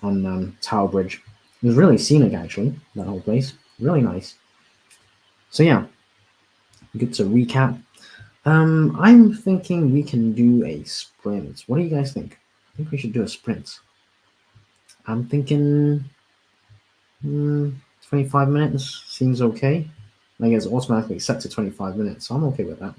on Tower Bridge. It was really scenic, actually, that whole place. Really nice. So yeah, good to recap. I'm thinking we can do a sprint. What do you guys think? I think we should do a sprint. I'm thinking 25 minutes seems okay. I guess automatically set to 25 minutes, so I'm okay with that.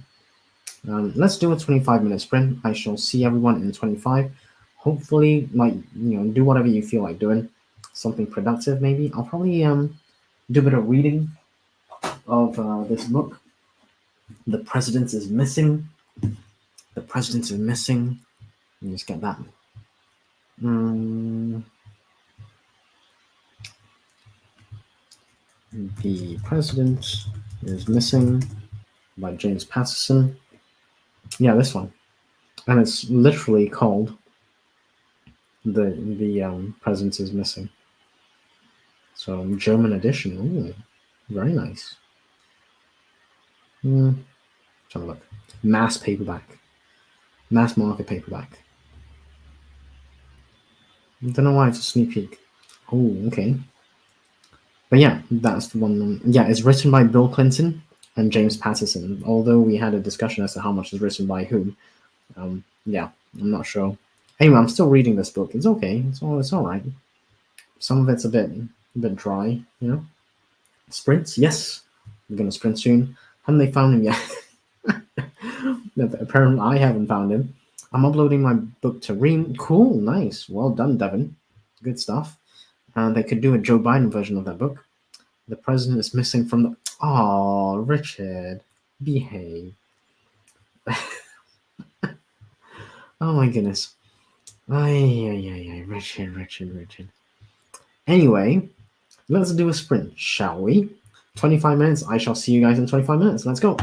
Let's do a 25-minute sprint. I shall see everyone in 25. Hopefully, do whatever you feel like doing. Something productive, maybe. I'll probably do a bit of reading of this book. The President is Missing. The President is Missing. Let me just get that. The President is Missing by James Patterson. Yeah, this one. And it's literally called The President is Missing. So German edition. Ooh, very nice. Let's have a look. Mass paperback. Mass market paperback. I don't know why it's a sneak peek. Oh, okay. But yeah, that's the one. Yeah, it's written by Bill Clinton and James Patterson. Although we had a discussion as to how much is written by whom. Yeah, I'm not sure. Anyway, I'm still reading this book. It's okay. It's all right. Some of it's a bit dry, Sprints, yes. We're gonna sprint soon. Haven't they found him yet? Apparently, I haven't found him. I'm uploading my book to Ream. Cool, nice. Well done, Devin. Good stuff. They could do a Joe Biden version of that book. The president is missing from the. Oh, Richard, behave. Oh my goodness. Ay, ay, ay, ay, Richard, Richard, Richard. Anyway, let's do a sprint, shall we? 25 minutes. I shall see you guys in 25 minutes. Let's go.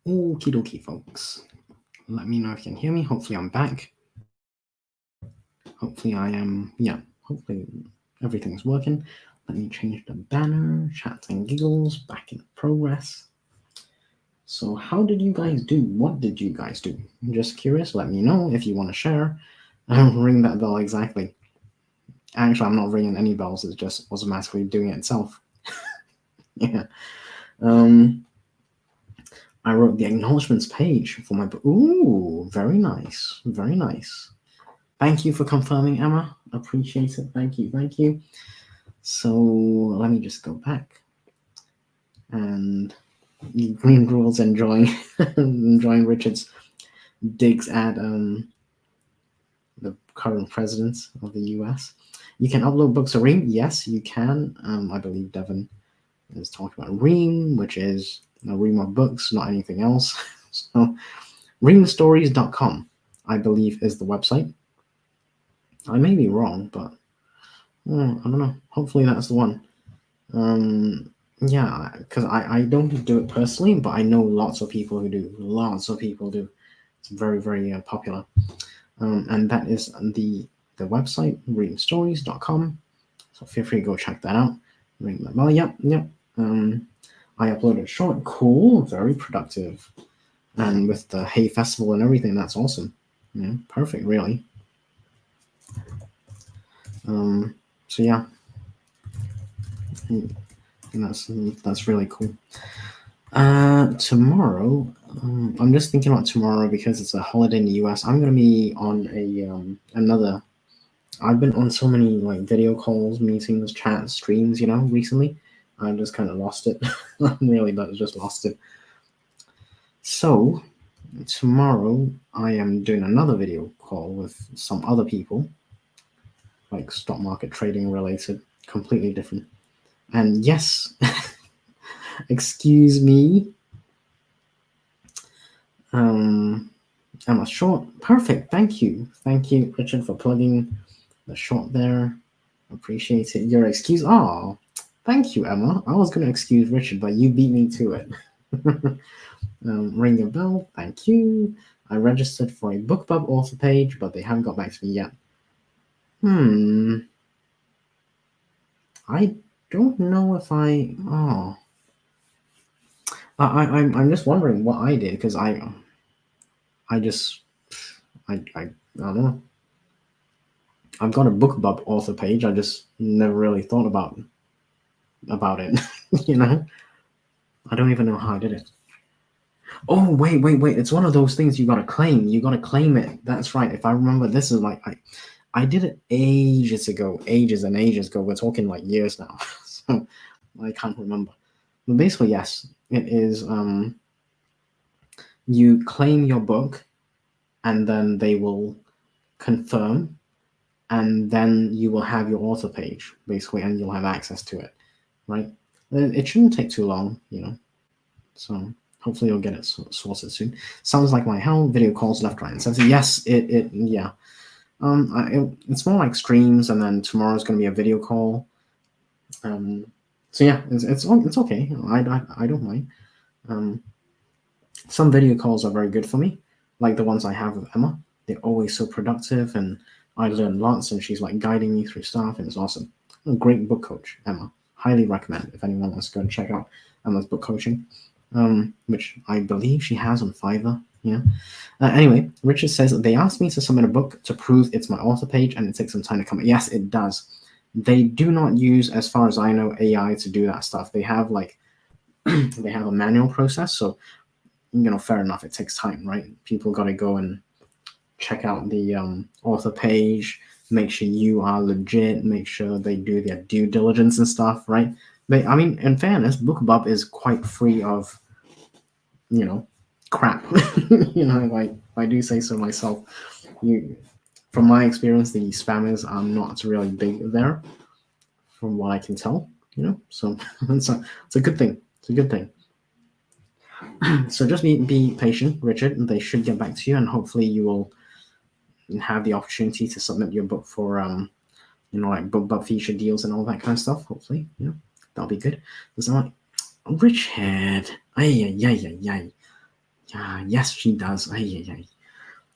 Okie dokie, folks. Let me know if you can hear me. Hopefully I'm back. Hopefully I am, hopefully everything's working. Let me change the banner, chats and giggles, back in progress. So how did you guys do? What did you guys do? I'm just curious. Let me know if you want to share. Ring that bell exactly. Actually, I'm not ringing any bells. It's just automatically doing it itself. Yeah. I wrote the acknowledgements page for my book. Ooh, very nice. Very nice. Thank you for confirming, Emma. Appreciate it. Thank you. Thank you. So let me just go back. And Green Rules enjoying Richard's digs at the current presidents of the US. You can upload books to Ream. Yes, you can. I believe Devin is talking about Ream, which is a Ream of books, not anything else. So reamstories.com, I believe, is the website. I may be wrong, but I don't know. Hopefully that's the one. Yeah, because I don't do it personally, but I know lots of people who do. Lots of people do. It's very, very popular. And that is the website, reamstories.com. So feel free to go check that out. Ring the bell. Yep. I uploaded short. Cool. Very productive. And with the Hay Festival and everything, that's awesome. Yeah, perfect, really. So yeah, and that's really cool. Tomorrow, I'm just thinking about tomorrow because it's a holiday in the US. I'm gonna be on another. I've been on so many like video calls, meetings, chats, streams, recently. I just kind of lost it. I really just lost it. So tomorrow I am doing another video call with some other people, like stock market trading related, completely different. And yes, excuse me. Emma Short, perfect. Thank you, Richard, for plugging the short there. Appreciate it. Your excuse. Oh, thank you, Emma. I was going to excuse Richard, but you beat me to it. Ring your bell. Thank you. I registered for a BookBub author page, but they haven't got back to me yet. I don't know if I'm just wondering what I did because I don't know. I've got a BookBub author page. I just never really thought about it. I don't even know how I did it. Oh wait! It's one of those things you gotta claim. You gotta claim it. That's right. If I remember, this is like I did it ages and ages ago. We're talking like years now, so I can't remember. But basically, yes, it is. You claim your book, and then they will confirm, and then you will have your author page basically, and you'll have access to it, right? It shouldn't take too long, So hopefully you'll get it sorted soon. Sounds like my hell. Video calls left, right, and center. Yes, yeah. It's more like streams, and then tomorrow's going to be a video call. So yeah, it's okay. I don't mind. Some video calls are very good for me, like the ones I have with Emma. They're always so productive, and I learn lots. And she's like guiding me through stuff, and it's awesome. A great book coach, Emma. Highly recommend if anyone wants to go and check out Emma's book coaching, which I believe she has on Fiverr. Yeah. Anyway, Richard says they asked me to submit a book to prove it's my author page, and it takes some time to come. Yes, it does. They do not use, as far as I know, AI to do that stuff. They have they have a manual process. So, fair enough. It takes time, right? People got to go and check out the author page, make sure you are legit, make sure they do their due diligence and stuff, right? But I mean, in fairness, BookBub is quite free of, crap. If I do say so myself. From my experience, the spammers are not really big there, from what I can tell. So it's a good thing. It's a good thing. So just be patient, Richard. They should get back to you, and hopefully you will have the opportunity to submit your book for like BookBub feature deals and all that kind of stuff. Hopefully, that'll be good. There's not Richard. Ay. Yeah, yes, she does. Ay, ay, ay.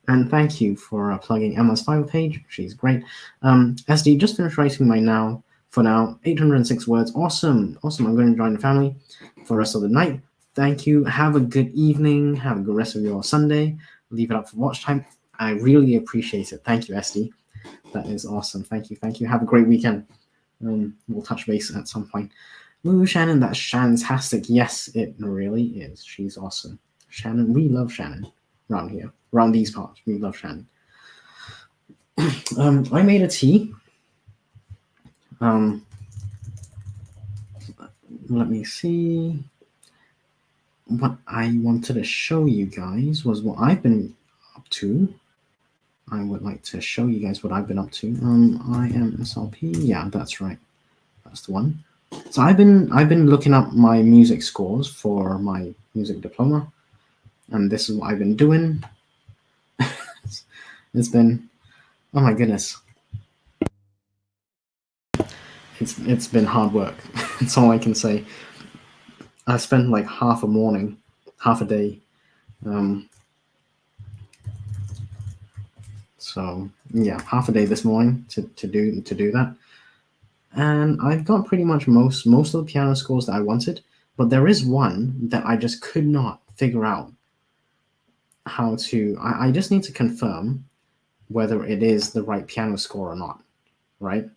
And thank you for plugging Emma's Fiverr page. She's great. SD, just finished writing my now. For now, 806 words. Awesome. Awesome. I'm going to join the family for the rest of the night. Thank you. Have a good evening. Have a good rest of your Sunday. Leave it up for watch time. I really appreciate it. Thank you, SD. That is awesome. Thank you. Thank you. Have a great weekend. We'll touch base at some point. Ooh, Shannon, that's Shantastic. Yes, it really is. She's awesome. Shannon, we love Shannon around here, around these parts. We love Shannon. I made a tea. Let me see. What I wanted to show you guys was what I've been up to. I would like to show you guys what I've been up to. I am SLP. Yeah, that's right. That's the one. So I've been looking up my music scores for my music diploma, and this is what I've been doing. It's been, oh my goodness, it's been hard work. That's all I can say. I spent like half a morning, half a day. So yeah, half a day this morning to do that, and I've got pretty much most of the piano scores that I wanted. But there is one that I just could not figure out how to. I just need to confirm whether it is the right piano score or not, right?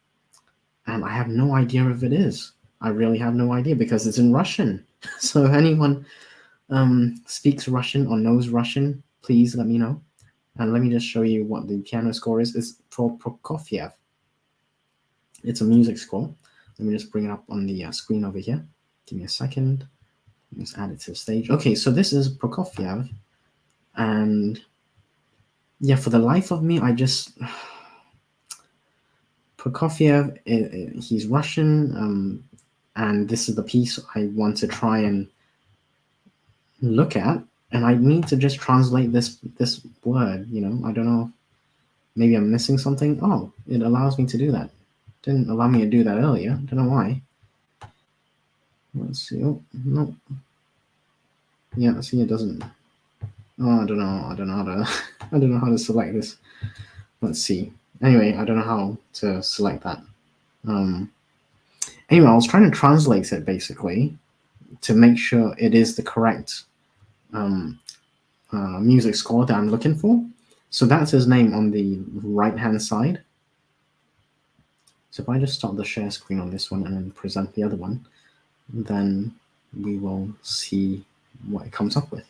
And I have no idea if it is. I really have no idea because it's in Russian. So if anyone speaks Russian or knows Russian, please let me know. And let me just show you what the piano score is. It's for Prokofiev. It's a music score. Let me just bring it up on the screen over here. Give me a second. Let's add it to the stage. Okay, so this is Prokofiev. And yeah, for the life of me, I just... Prokofiev, he's Russian, and this is the piece I want to try and look at, and I need to just translate this word. I don't know. Maybe I'm missing something. Oh, it allows me to do that. Didn't allow me to do that earlier. Don't know why. Let's see. Oh no. Yeah, see, it doesn't. Oh, I don't know. I don't know how to. I don't know how to select this. Let's see. Anyway, I don't know how to select that. Anyway, I was trying to translate it basically to make sure it is the correct music score that I'm looking for. So that's his name on the right-hand side. So if I just start the share screen on this one and then present the other one, then we will see what it comes up with.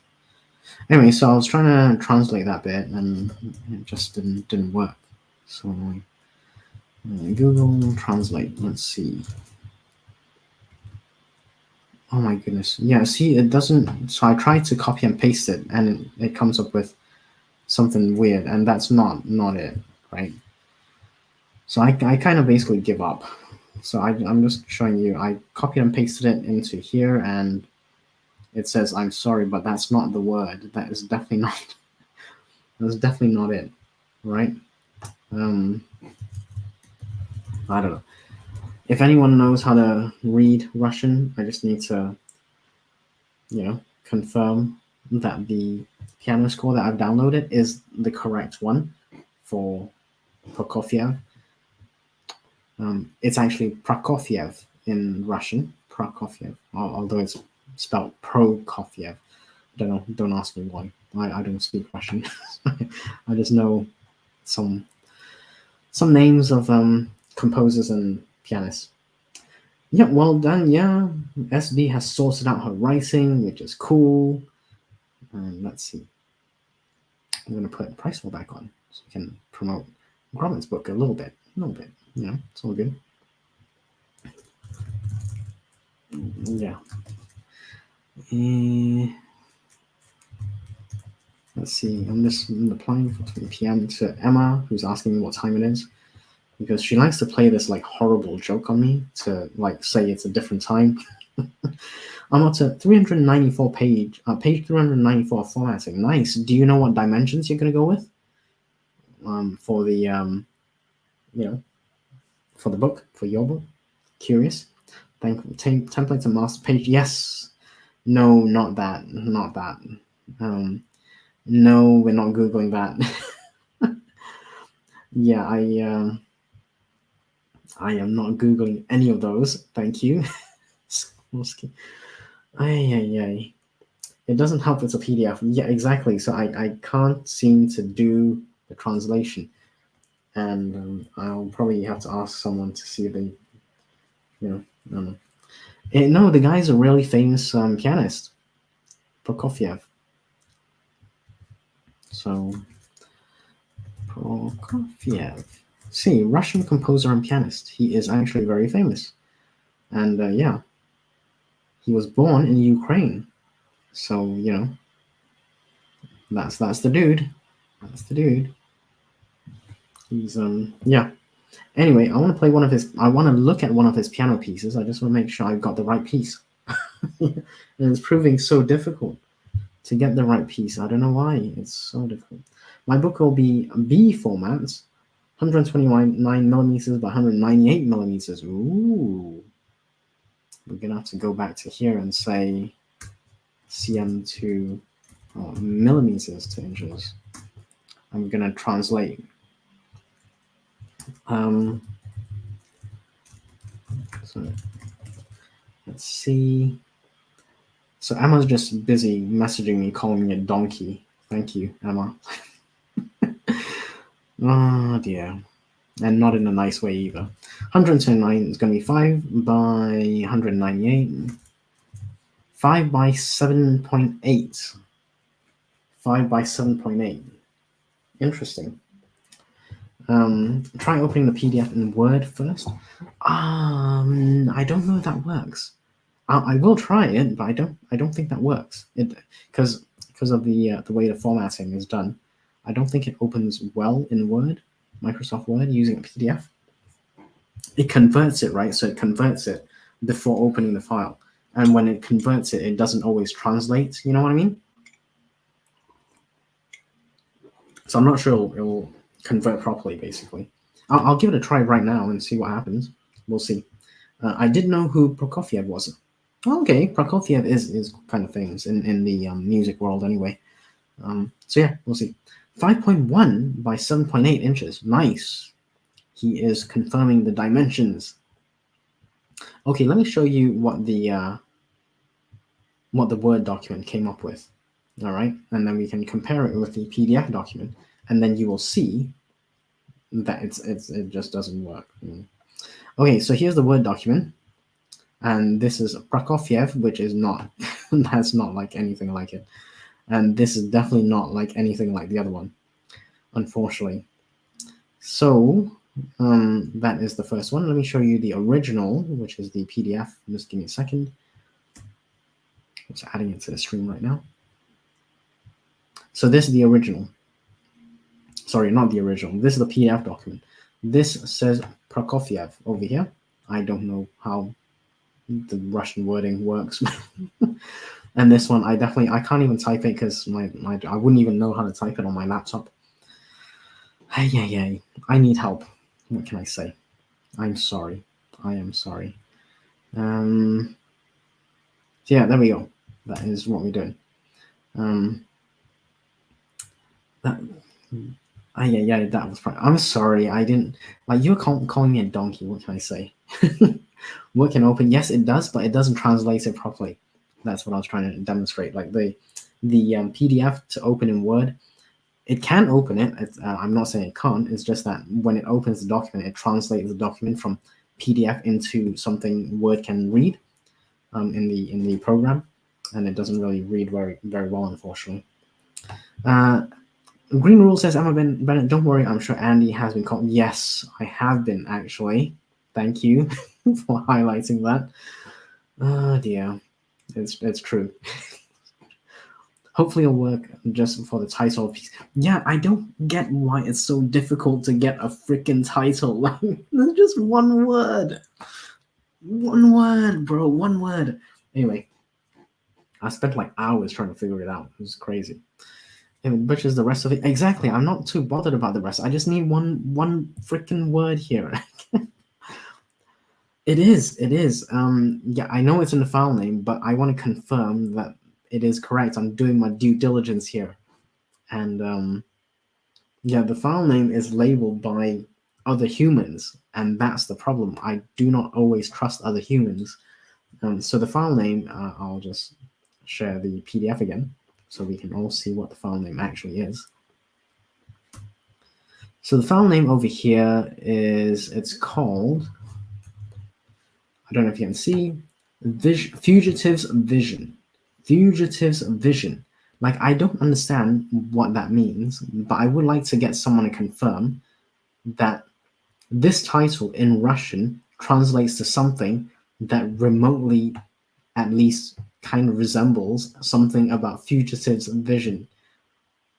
Anyway, so I was trying to translate that bit and it just didn't work. So Google Translate, let's see. Oh my goodness. Yeah, see, it doesn't. So I tried to copy and paste it and it comes up with something weird, and that's not it, right? So I kind of basically give up. So I'm just showing you, I copied and pasted it into here and it says, I'm sorry, but that's not the word. That is definitely not, that's definitely not it, right? I don't know. If anyone knows how to read Russian, I just need to, confirm that the piano score that I've downloaded is the correct one for Prokofiev. It's actually Prokofiev in Russian, Prokofiev, although it's spelled Prokofiev. I don't know. Don't ask me why. I don't speak Russian. I just know some names of composers and pianists. Yeah, well done. Yeah, SD has sorted out her writing, which is cool. Let's see. I'm going to put Price War back on so we can promote Grommet's book a little bit. It's all good. Yeah. Let's see. I'm just replying for 3 p.m. to Emma, who's asking me what time it is, because she likes to play this like horrible joke on me to like say it's a different time. I'm up to 394 page 394 formatting. Nice. Do you know what dimensions you're gonna go with? For the for the book, for your book? Curious. Template to master page. Yes. No, not that. Not that. No, we're not Googling that. Yeah, I am not Googling any of those. Thank you. Ay, ay, ay. It doesn't help it's a PDF. Yeah, exactly. So I can't seem to do the translation. And I'll probably have to ask someone to see if they, I don't know. No, the guy's a really famous pianist, Prokofiev. So, Prokofiev. See, Russian composer and pianist. He is actually very famous. And yeah, he was born in Ukraine. So, that's the dude. That's the dude. He's yeah. Anyway, I want to play one of his. I want to look at one of his piano pieces. I just want to make sure I've got the right piece. And it's proving so difficult to get the right piece. I don't know why it's so difficult. My book will be B formats, 129 millimeters by 198 millimeters. Ooh, we're gonna have to go back to here and say cm to millimeters to inches. I'm gonna translate. So let's see. So Emma's just busy messaging me, calling me a donkey. Thank you, Emma. Oh dear. And not in a nice way either. 129 is going to be 5 by 198. 5 by 7.8. 5 by 7.8. Interesting. Try opening the PDF in Word first. I don't know if that works. I will try it, but I don't think that works. It because of the way the formatting is done. I don't think it opens well in Word, Microsoft Word, using a PDF. It converts it, right? So it converts it before opening the file, and when it converts it, it doesn't always translate. You know what I mean? So I'm not sure it'll convert properly. Basically, I'll give it a try right now and see what happens. We'll see. I did know who Prokofiev was. Okay, Prokofiev is kind of famous in the music world anyway. So yeah, we'll see. 5.1 by 7.8 inches. Nice. He is confirming the dimensions. Okay, let me show you what the Word document came up with. All right, and then we can compare it with the PDF document, and then you will see that it just doesn't work. Okay, so here's the Word document, and this is Prokofiev, which is not that's not like anything like it, and this is definitely not like anything like the other one, unfortunately. So that is the first one. Let me show you the original, which is the PDF. Just give me a second. I'm just adding it to the stream right now. So this is the original. Sorry, not the original. This is the PDF document. This says Prokofiev over here. I don't know how the Russian wording works. And this one, I can't even type it because I wouldn't even know how to type it on my laptop. Hey, I need help. What can I say? I'm sorry. I am sorry. Yeah, there we go. That is what we're doing. That was fine. I'm sorry. I didn't like you were calling me a donkey. What can I say? Word can open. Yes, it does, but it doesn't translate it properly. That's what I was trying to demonstrate. Like the PDF to open in Word, it can open it. I'm not saying it can't. It's just that when it opens the document, it translates the document from PDF into something Word can read in the program, and it doesn't really read very well, unfortunately. Green Rule says, Emma Bennett, don't worry, I'm sure Andy has been called. Yes, I have been, actually. Thank you for highlighting that. Oh, dear. It's true. Hopefully it'll work just for the title piece. Yeah, I don't get why it's so difficult to get a freaking title. Like, there's just one word. One word, bro. One word. Anyway, I spent like hours trying to figure it out. It was crazy. It butchers the rest of it. Exactly. I'm not too bothered about the rest. I just need one freaking word here. It is. Yeah, I know it's in the file name, but I want to confirm that it is correct. I'm doing my due diligence here. And yeah, the file name is labeled by other humans, and that's the problem. I do not always trust other humans. So the file name, I'll just share the PDF again so we can all see what the file name actually is. So the file name over here it's called, I don't know if you can see, Fugitives Vision. Fugitives Vision. Like, I don't understand what that means, but I would like to get someone to confirm that this title in Russian translates to something that remotely, at least, kind of resembles something about fugitives' vision.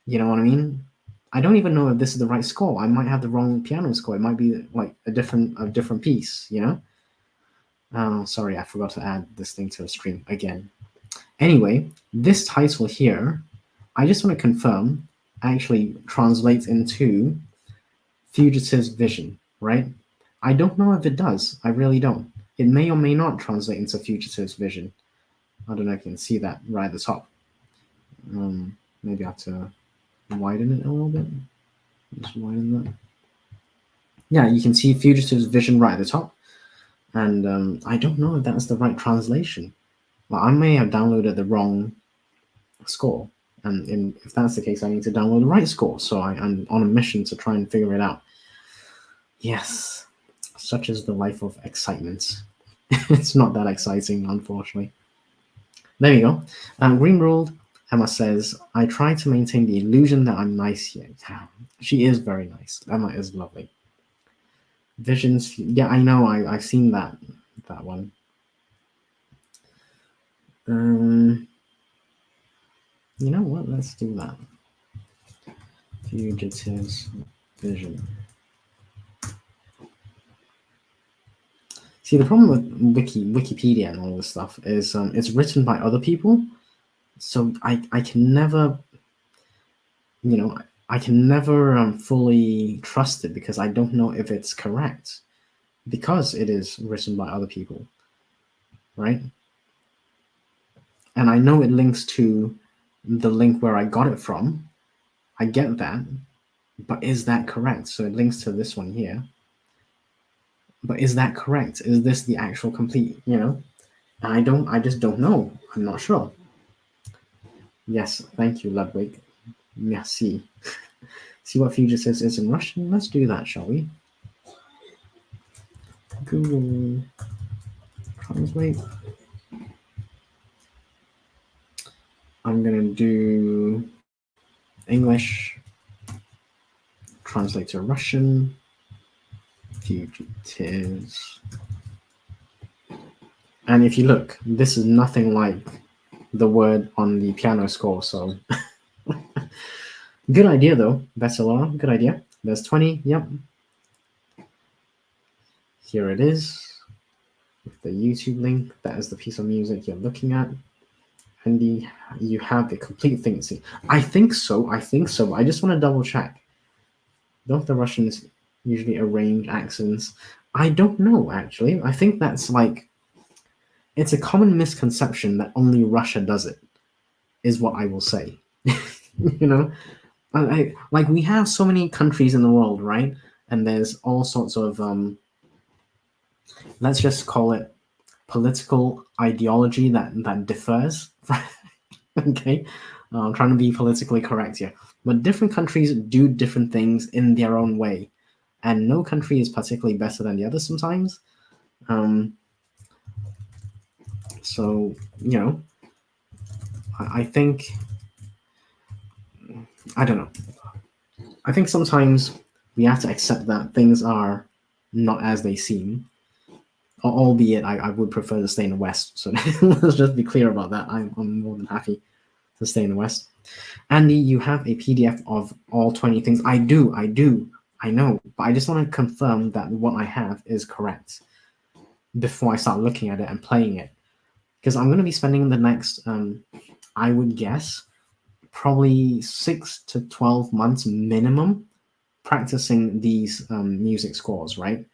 You know what I mean? I don't even know if this is the right score. I might have the wrong piano score. It might be like a different piece. You know? Oh, sorry, I forgot to add this thing to the stream again. Anyway, this title here, I just want to confirm, actually translates into fugitive's vision, right? I don't know if it does. I really don't. It may or may not translate into fugitive's vision. I don't know if you can see that right at the top. Maybe I have to widen it a little bit. Just widen that. Yeah, you can see fugitive's vision right at the top. And I don't know if that's the right translation. Well, I may have downloaded the wrong score. And if that's the case, I need to download the right score. So I'm on a mission to try and figure it out. Yes, such is the life of excitement. It's not that exciting, unfortunately. There you go. Green Ruled, Emma says, I try to maintain the illusion that I'm nice here. She is very nice. Emma is lovely. Visions, yeah, I know. I've seen that one. You know what? Let's do that. Fugitives Vision. See, the problem with Wikipedia and all this stuff is it's written by other people, so I can never, I can never fully trust it because I don't know if it's correct because it is written by other people, right? And I know it links to the link where I got it from. I get that, but is that correct? So it links to this one here. But is that correct? Is this the actual complete, I just don't know. I'm not sure. Yes, thank you, Ludwig. Merci. See what fugitives is in Russian? Let's do that, shall we? Google Translate. I'm going to do English, translate to Russian, fugitives. And if you look, this is nothing like the word on the piano score, so good idea though, Veselora, good idea. There's 20, yep. Here it is, with the YouTube link. That is the piece of music you're looking at. And you have the complete thing. See, I think so. I just want to double check. Don't the Russians usually arrange accents? I don't know, actually. I think that's like, it's a common misconception that only Russia does it, is what I will say. Like we have so many countries in the world, right? And there's all sorts of, let's just call it political ideology that differs. Okay, I'm trying to be politically correct here, but different countries do different things in their own way, and no country is particularly better than the other sometimes. So I think, I don't know. I think sometimes we have to accept that things are not as they seem, albeit I would prefer to stay in the West. So let's just be clear about that. I'm more than happy to stay in the West. Andy, you have a PDF of all 20 things. I do. I know, but I just want to confirm that what I have is correct before I start looking at it and playing it. Because I'm going to be spending the next, I would guess, probably 6 to 12 months minimum practicing these music scores, right?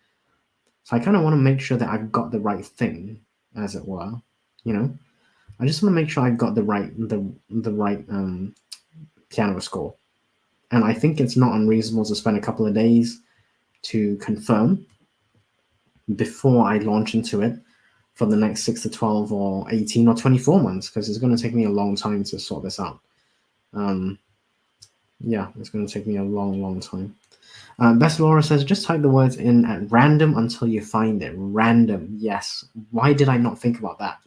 So I kind of want to make sure that I've got the right thing, as it were, I just want to make sure I've got the right piano score, and I think it's not unreasonable to spend a couple of days to confirm before I launch into it for the next 6 to 12 or 18 or 24 months, because it's going to take me a long time to sort this out. Yeah, it's going to take me a long time. Best Laura says, just type the words in at random until you find it. Random, yes. Why did I not think about that?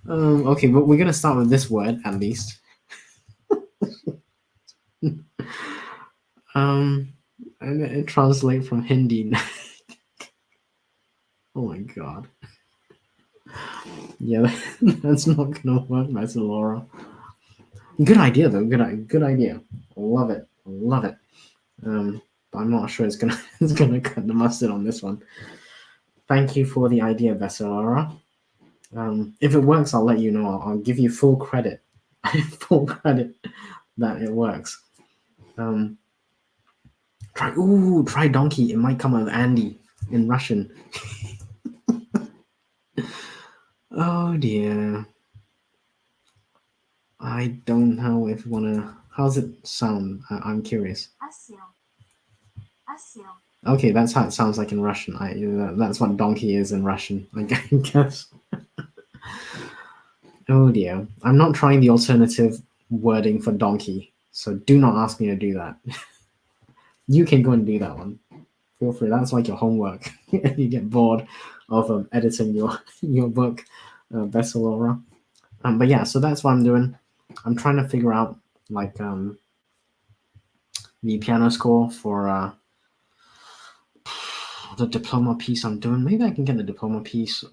Okay, but we're going to start with this word at least. And it translates from Hindi. Oh my god. Yeah, that's not gonna work, Best Laura. Good idea though. Good idea. Love it. Love it. But I'm not sure it's gonna it's gonna cut the mustard on this one. Thank you for the idea, Best Laura. If it works, I'll let you know. I'll give you full credit. Full credit that it works. Try donkey. It might come out Andy in Russian. Oh dear. I don't know if you wanna. How's it sound? I'm curious. Okay, that's how it sounds like in Russian. That's what donkey is in Russian, I guess. Oh dear. I'm not trying the alternative wording for donkey, so do not ask me to do that. You can go and do that one. Feel free. That's like your homework. You get bored of editing your book, bestseller. But yeah, so that's what I'm doing. I'm trying to figure out like the piano score for the diploma piece I'm doing. Maybe I can get the diploma piece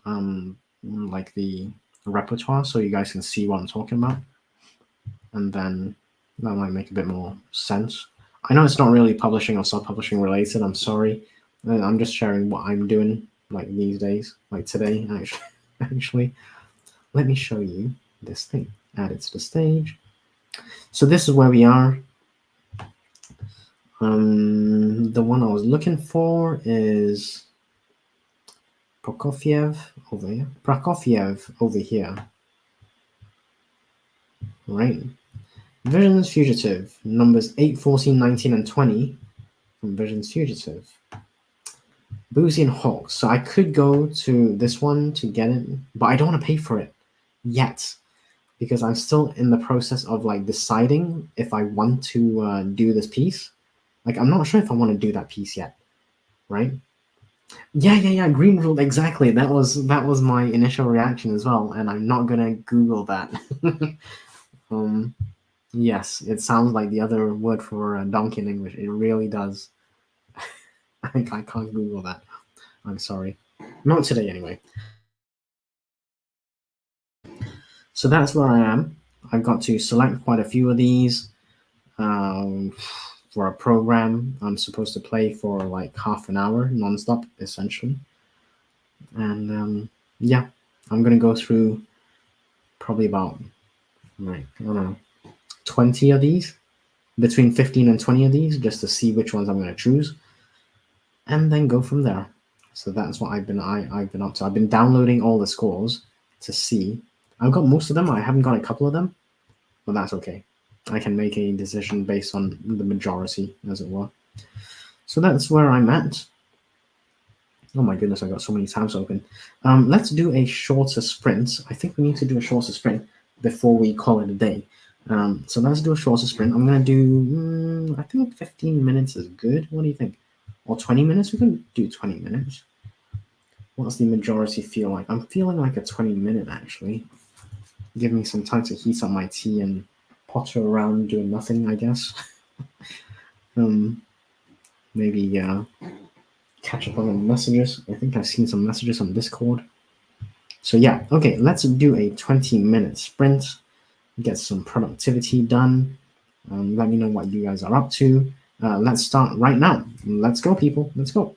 like the repertoire so you guys can see what I'm talking about, and then that might make a bit more sense. I know it's not really publishing or self-publishing related. I'm sorry. I'm just sharing what I'm doing like these days, like today actually. Actually, let me show you this thing. Add it to the stage. So this is where we are. The one I was looking for is Prokofiev over here. Prokofiev over here. Right. Visions Fugitive. Numbers 8, 14, 19, and 20 from Visions Fugitive. Boozy and Hawks. So I could go to this one to get it, but I don't want to pay for it yet because I'm still in the process of like deciding if I want to do this piece. Like I'm not sure if I want to do that piece yet, right? Yeah. Green rule exactly. That was my initial reaction as well, and I'm not gonna Google that. Yes, it sounds like the other word for donkey in English. It really does. I can't Google that. I'm sorry. Not today, anyway. So that's where I am. I've got to select quite a few of these for a program I'm supposed to play for like half an hour nonstop, essentially. And yeah, I'm gonna go through probably about like I don't know 20 of these, between 15 and 20 of these, just to see which ones I'm gonna choose, and then go from there. So that's what I've been up to. I've been downloading all the scores to see. I've got most of them. I haven't got a couple of them, but that's okay. I can make a decision based on the majority, as it were. So that's where I'm at. Oh my goodness, I got so many tabs open. Let's do a shorter sprint. I think we need to do a shorter sprint before we call it a day. So let's do a shorter sprint. I'm going to do, I think 15 minutes is good. What do you think? Or 20 minutes? We can do 20 minutes. What's the majority feel like? I'm feeling like a 20-minute actually. Give me some time to heat up my tea and potter around doing nothing, I guess. Maybe catch up on messages. I think I've seen some messages on Discord. So yeah, okay, let's do a 20-minute sprint. Get some productivity done. Let me know what you guys are up to. Let's start right now. Let's go, people. Let's go.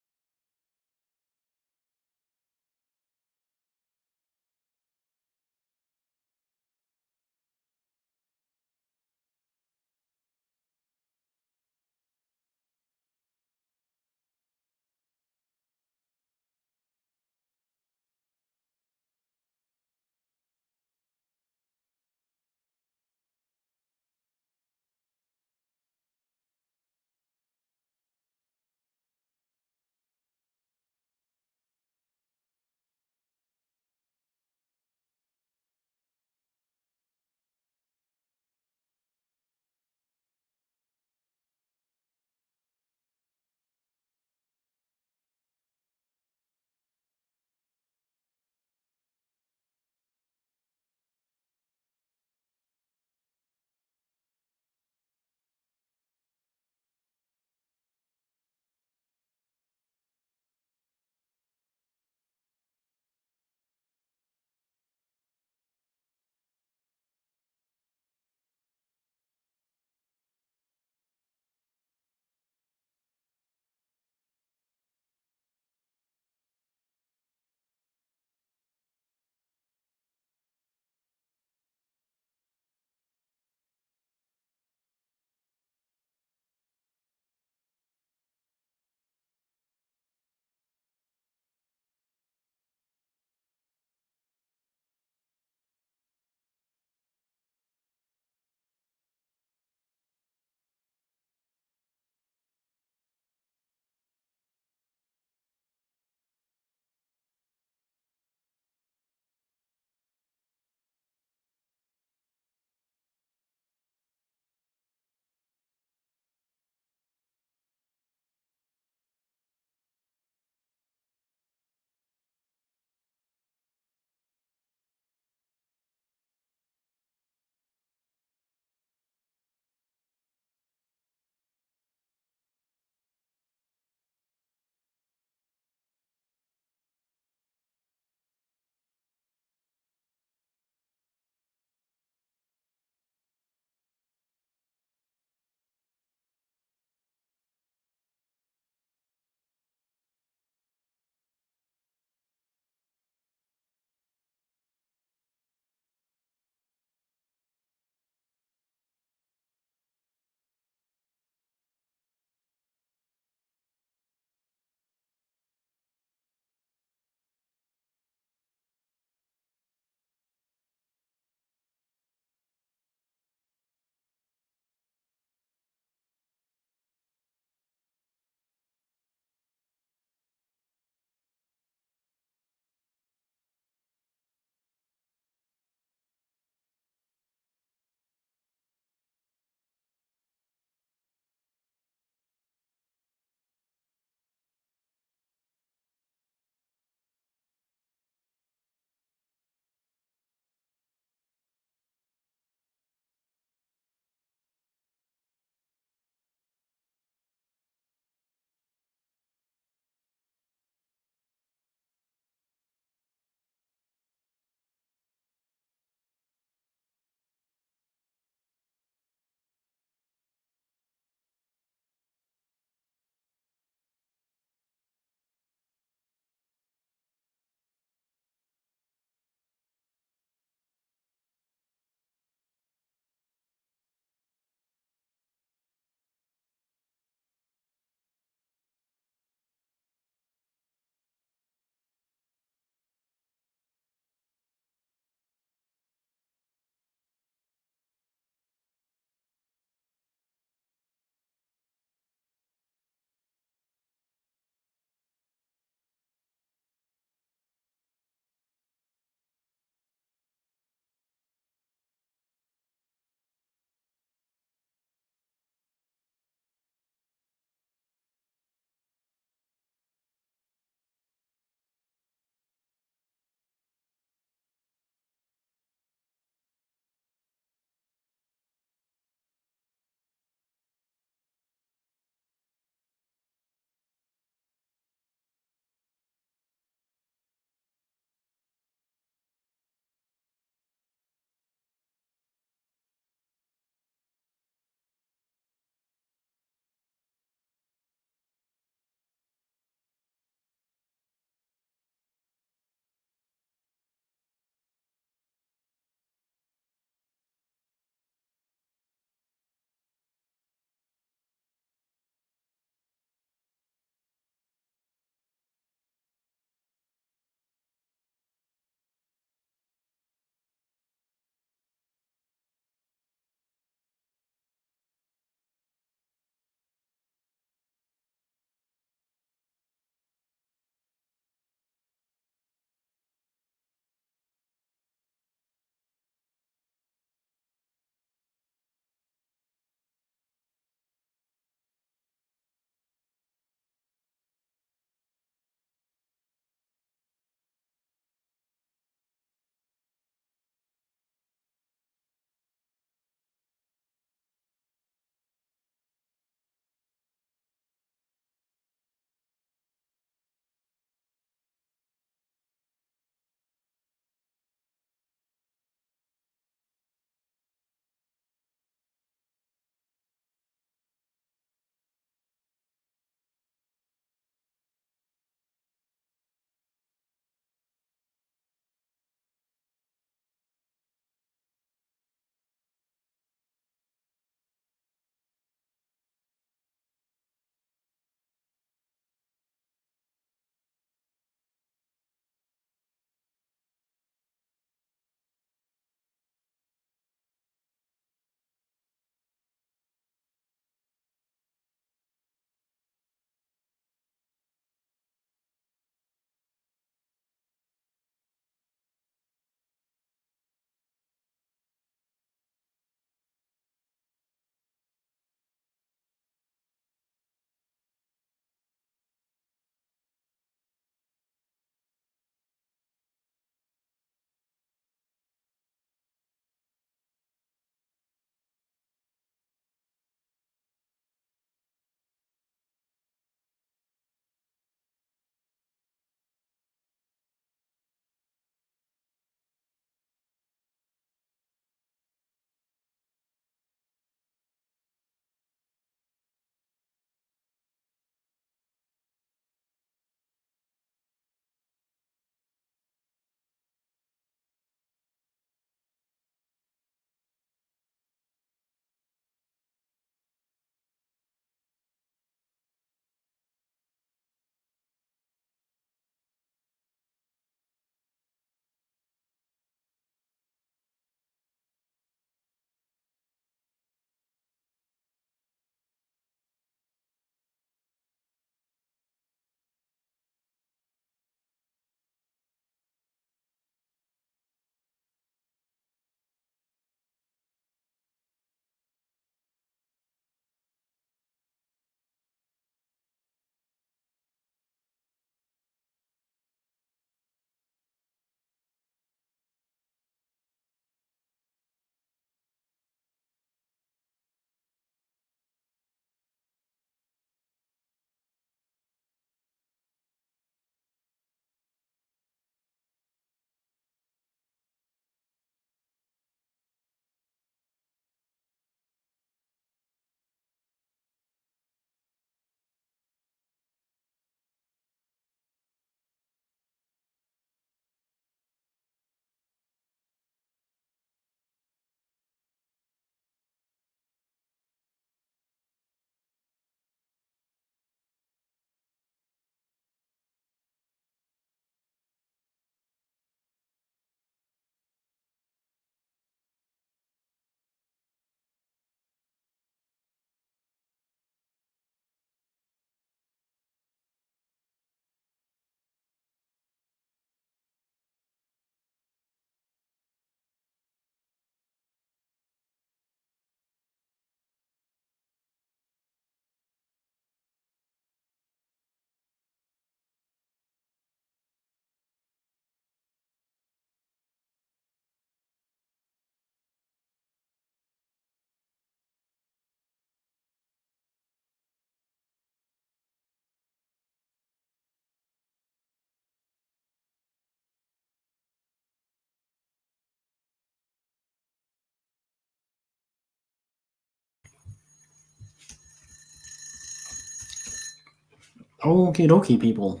Okie dokie, people.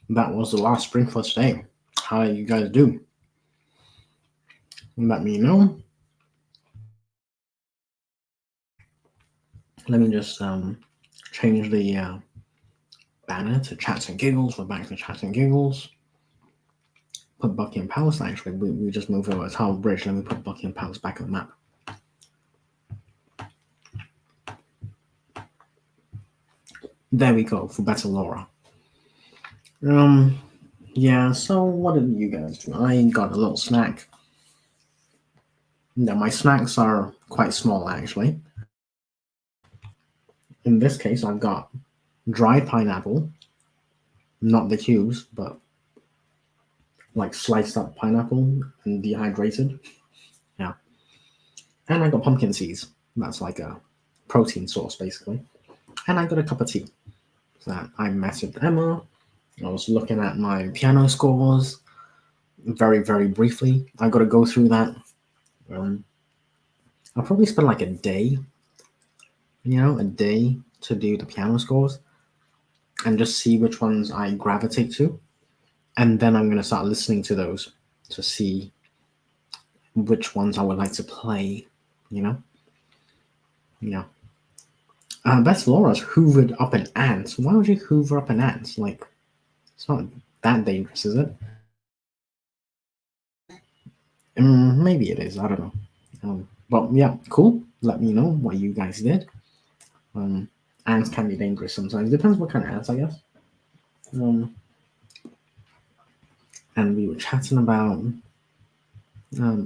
That was the last spring for today. How did you guys do? Let me know. Let me just change the banner to Chats and Giggles. We're back to Chats and Giggles. Put Buckingham Palace. Actually, we just moved over to Tower Bridge. Let me put Buckingham Palace back on the map. There we go, for better Laura. Yeah, so what did you guys do? I got a little snack. Now, my snacks are quite small, actually. In this case, I've got dried pineapple, not the cubes, but like sliced up pineapple and dehydrated. Yeah. And I got pumpkin seeds. That's like a protein source, basically. And I got a cup of tea. So I messaged Emma. I was looking at my piano scores very, very briefly. I got to go through that. I'll probably spend like a day, to do the piano scores and just see which ones I gravitate to. And then I'm going to start listening to those to see which ones I would like to play, Yeah. That's Laura's hoovered up an ant. Why would you hoover up an ant? Like, it's not that dangerous, is it? Maybe it is. I don't know. But yeah, cool. Let me know what you guys did. Ants can be dangerous sometimes. Depends what kind of ants, I guess. And we were chatting about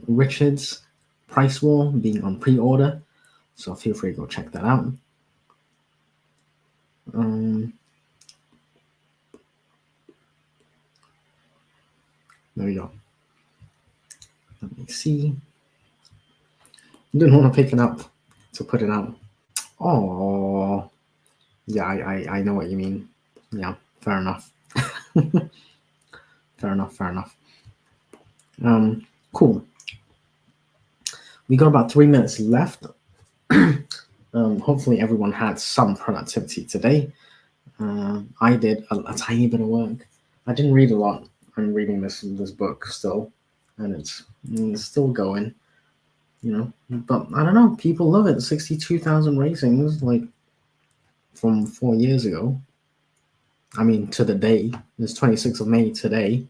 Richard's price war being on pre-order. So feel free to go check that out. There we go. Let me see. Didn't want to pick it up to put it out. Oh, yeah, I know what you mean. Yeah, fair enough. Fair enough. Cool. We got about 3 minutes left. Hopefully everyone had some productivity today. I did a tiny bit of work. I didn't read a lot. I'm reading this book still, and it's still going. But I don't know. People love it. 62,000 ratings, like from 4 years ago. I mean, to the day. It's 26th of May today,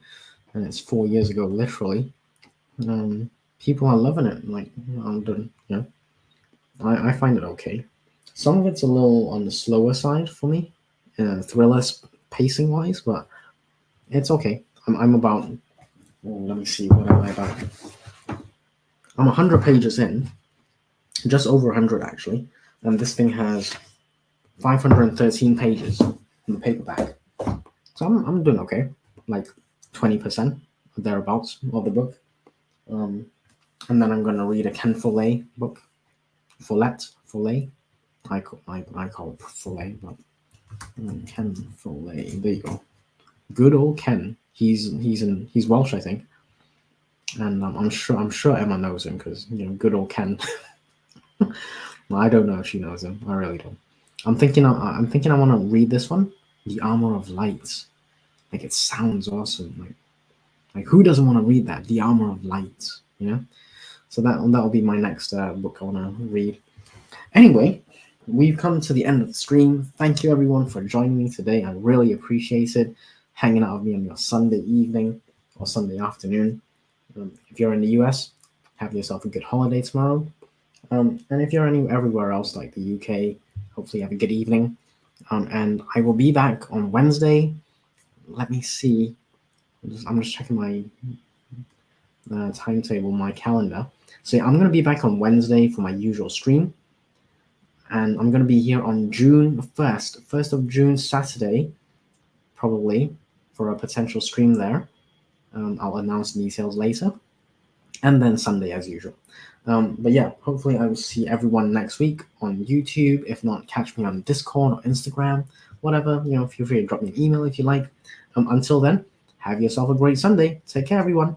and it's 4 years ago, literally. People are loving it. Like, I find it okay. Some of it's a little on the slower side for me, thriller pacing wise, but it's okay. I'm about. Let me see. What am I about? I'm 100 pages in, just over 100 actually, and this thing has 513 pages in the paperback. So I'm doing okay, like 20% thereabouts of the book. And then I'm gonna read a Ken Follett book. Follett. I call it Follett, but Ken Follett. There you go. Good old Ken. He's Welsh, I think. And I'm sure Emma knows him because good old Ken. Well, I don't know if she knows him. I really don't. I'm thinking I want to read this one, The Armor of Light. Like, it sounds awesome. Like who doesn't want to read that? The Armor of Light. So that'll be my next book I want to read. Anyway, we've come to the end of the stream. Thank you everyone for joining me today. I really appreciate it. Hanging out with me on your Sunday evening or Sunday afternoon. If you're in the US, have yourself a good holiday tomorrow. And if you're everywhere else, like the UK, hopefully you have a good evening. And I will be back on Wednesday. Let me see. I'm just checking my timetable, my calendar. So I'm going to be back on Wednesday for my usual stream. And I'm going to be here on June 1st of June, Saturday, probably, for a potential stream there. I'll announce details later. And then Sunday as usual. But yeah, hopefully I will see everyone next week on YouTube. If not, catch me on Discord or Instagram, whatever. Feel free to drop me an email if you like. Until then, have yourself a great Sunday. Take care, everyone.